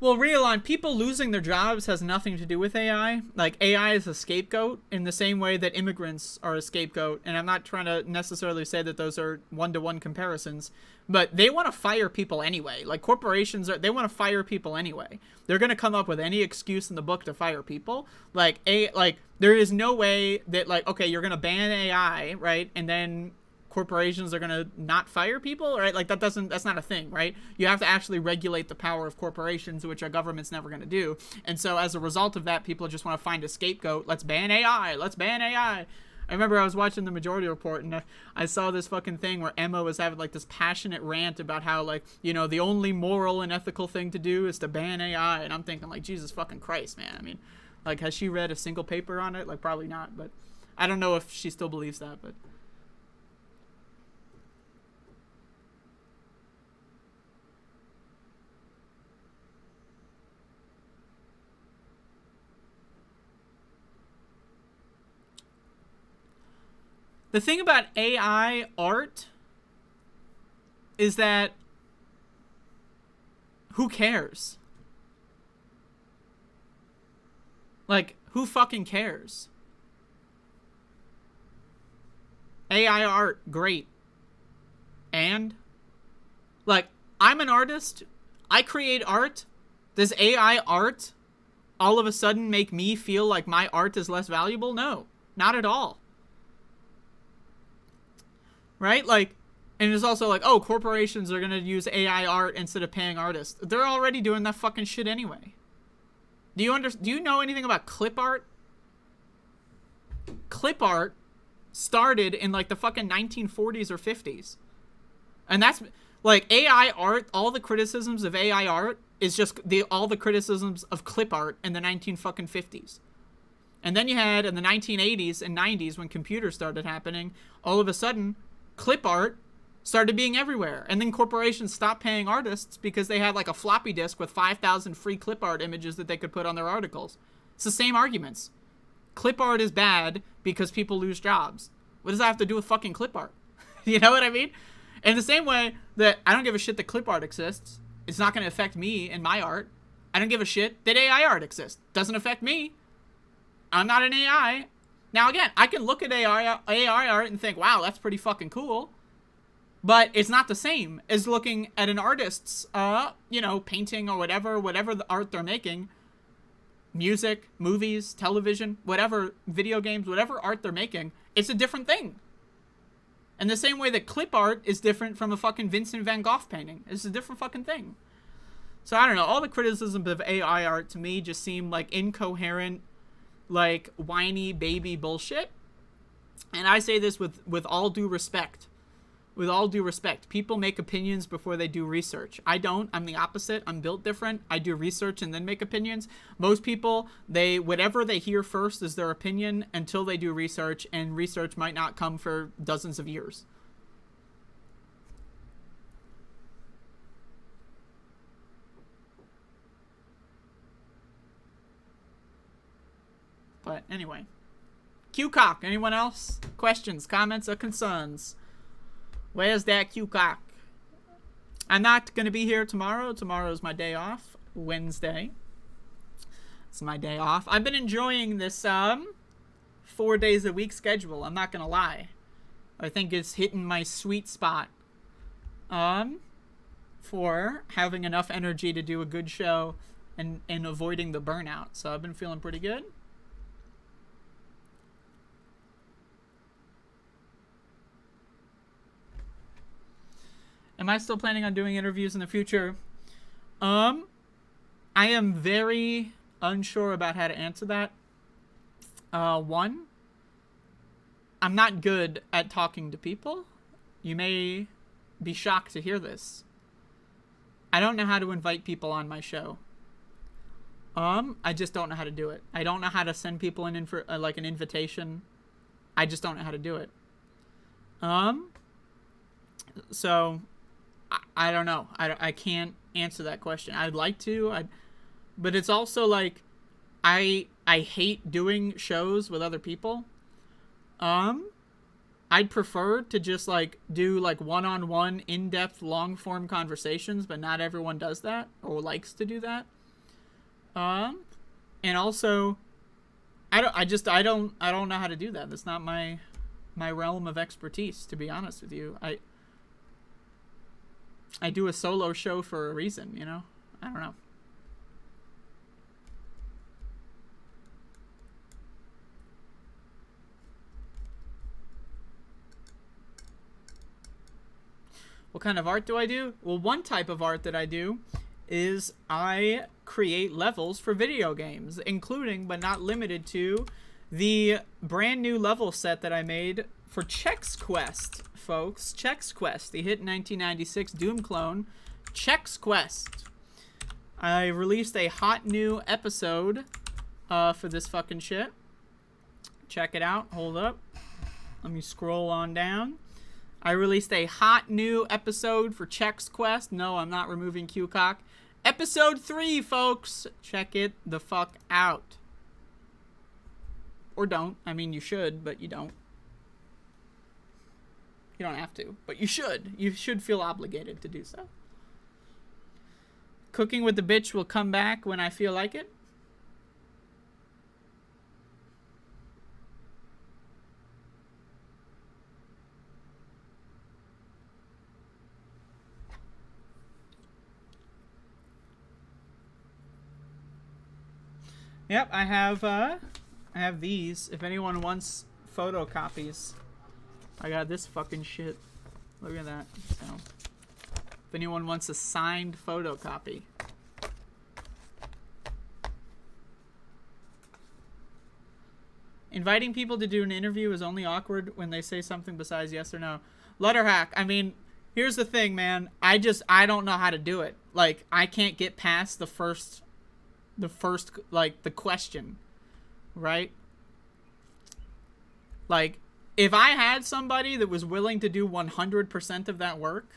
Well, Realon, people losing their jobs has nothing to do with AI. Like, AI is a scapegoat in the same way that immigrants are a scapegoat. And I'm not trying to necessarily say that those are one-to-one comparisons, but they want to fire people anyway. Like, corporations, they want to fire people anyway. They're going to come up with any excuse in the book to fire people. Like, there is no way that, like, okay, you're going to ban AI, right? And then corporations are going to not fire people, right? Like, that's not a thing, right? You have to actually regulate the power of corporations, which our government's never going to do. And so as a result of that, people just want to find a scapegoat. Let's ban AI. Let's ban AI. I remember I was watching the Majority Report, and I saw this fucking thing where Emma was having like this passionate rant about how, like, the only moral and ethical thing to do is to ban AI. And I'm thinking, like, Jesus fucking Christ, man. I mean, like, has she read a single paper on it? Like, probably not, but I don't know if she still believes that, but the thing about AI art is that who cares? Like, who fucking cares? AI art, great. And? Like, I'm an artist. I create art. Does AI art all of a sudden make me feel like my art is less valuable? No, not at all. Right? Like, and it's also like, oh, corporations are going to use AI art instead of paying artists. They're already doing that fucking shit anyway. Do you know anything about clip art? Clip art started in like the fucking 1940s or 50s. And that's like AI art, all the criticisms of AI art is just all the criticisms of clip art in the 1950s. And then you had in the 1980s and 90s when computers started happening, all of a sudden clip art started being everywhere. And then corporations stopped paying artists because they had like a floppy disk with 5,000 free clip art images that they could put on their articles. It's the same arguments. Clip art is bad because people lose jobs. What does that have to do with fucking clip art? You know what I mean? In the same way that I don't give a shit that clip art exists. It's not going to affect me and my art. I don't give a shit that AI art exists. Doesn't affect me. I'm not an AI. Now again, I can look at AI art and think, wow, that's pretty fucking cool. But it's not the same as looking at an artist's, painting or whatever the art they're making. Music, movies, television, whatever, video games, whatever art they're making. It's a different thing. And the same way that clip art is different from a fucking Vincent van Gogh painting. It's a different fucking thing. So I don't know. All the criticisms of AI art to me just seem like incoherent, like whiny baby bullshit. And I say this with all due respect. With all due respect, people make opinions before they do research. I don't. I'm the opposite. I'm built different. I do research and then make opinions. Most people, whatever they hear first is their opinion until they do research, and research might not come for dozens of years. But anyway. Q-Cock, anyone else? Questions, comments, or concerns? Where's that Q-Cock? I'm not going to be here tomorrow. Tomorrow's my day off. Wednesday. It's my day off. I've been enjoying this 4 days a week schedule. I'm not going to lie. I think it's hitting my sweet spot for having enough energy to do a good show and avoiding the burnout. So I've been feeling pretty good. Am I still planning on doing interviews in the future? I am very unsure about how to answer that. One, I'm not good at talking to people. You may be shocked to hear this. I don't know how to invite people on my show. I just don't know how to do it. I don't know how to send people an invitation. I just don't know how to do it. So I don't know. I can't answer that question. I'd like to, but it's also like I hate doing shows with other people. I'd prefer to just like do like one-on-one in-depth long-form conversations, but not everyone does that or likes to do that. And also I don't know how to do that. That's not my realm of expertise, to be honest with you. I do a solo show for a reason, you know? I don't know. What kind of art do I do? Well, one type of art that I do is I create levels for video games, including but not limited to the brand new level set that I made for Chex Quest, folks. Chex Quest, the hit 1996 Doom clone, Chex Quest. I released a hot new episode for this fucking shit. Check it out. Hold up. Let me scroll on down. I released a hot new episode for Chex Quest. No, I'm not removing Q-Cock. Episode 3, folks. Check it the fuck out. Or don't. I mean, you should, but you don't. You don't have to, but you should. You should feel obligated to do so. Cooking with the bitch will come back when I feel like it. Yep, I have these. If anyone wants photocopies, I got this fucking shit. Look at that. So, if anyone wants a signed photocopy. Inviting people to do an interview is only awkward when they say something besides yes or no. Letterhack, I mean, here's the thing, man. I don't know how to do it. Like, I can't get past the first, like, the question, right? Like, if I had somebody that was willing to do 100% of that work,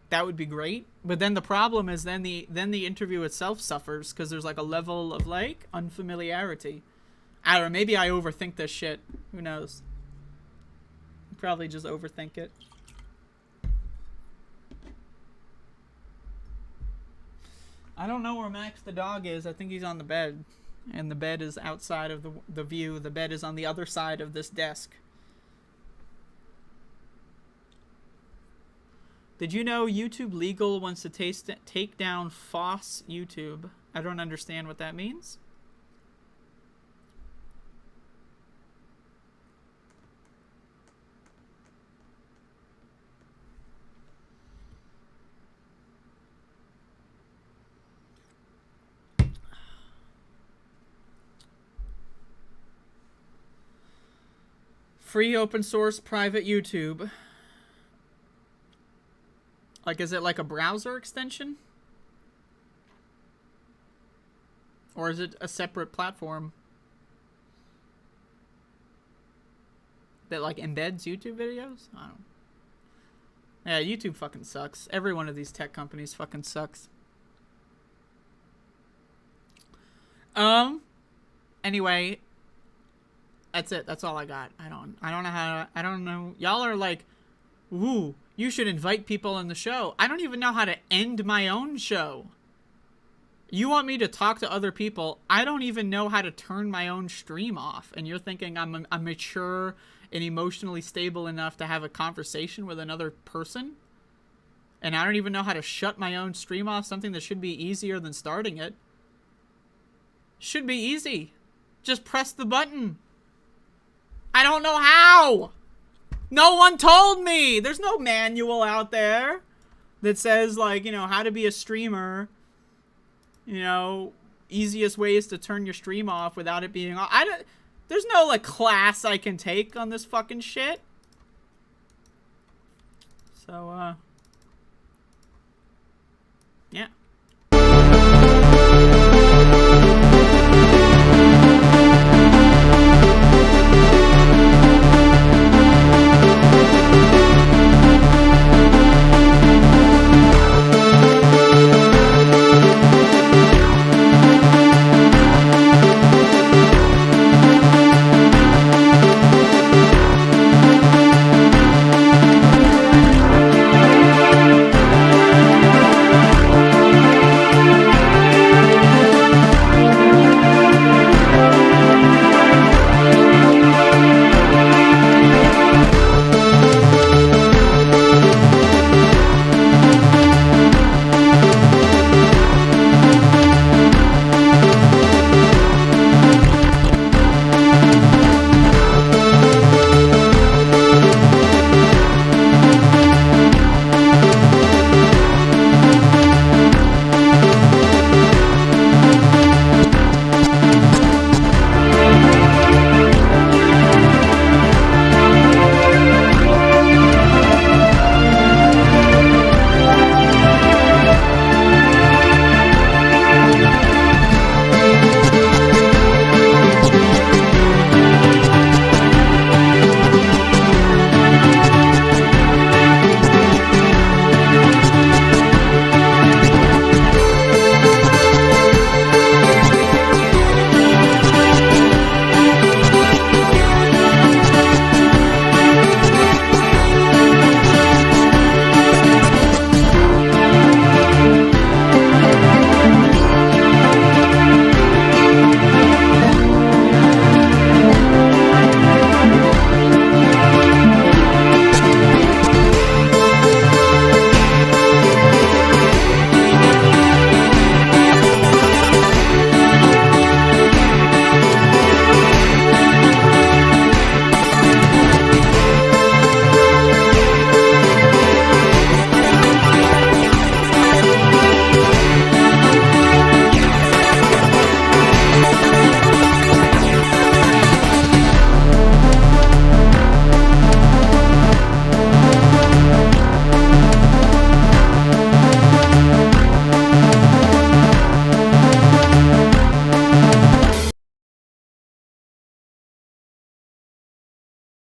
that would be great. But then the problem is then the interview itself suffers because there's like a level of like unfamiliarity. I don't know, maybe I overthink this shit. Who knows? Probably just overthink it. I don't know where Max the dog is. I think he's on the bed. And the bed is outside of the view. The bed is on the other side of this desk. Did you know YouTube Legal wants to take down FOSS YouTube? I don't understand what that means. Free open source private YouTube. Like, is it like a browser extension? Or is it a separate platform that like embeds YouTube videos? I don't know. Yeah, YouTube fucking sucks. Every one of these tech companies fucking sucks. Anyway, that's it. That's all I got. I don't know how to, I don't know. Y'all are like, ooh, you should invite people on the show. I don't even know how to end my own show. You want me to talk to other people. I don't even know how to turn my own stream off. And you're thinking I'm mature and emotionally stable enough to have a conversation with another person? And I don't even know how to shut my own stream off, something that should be easier than starting it. Should be easy. Just press the button. I don't know how. No one told me. There's no manual out there that says, like, you know, how to be a streamer. You know, easiest ways to turn your stream off without it being off. There's no, like, class I can take on this fucking shit. So, yeah.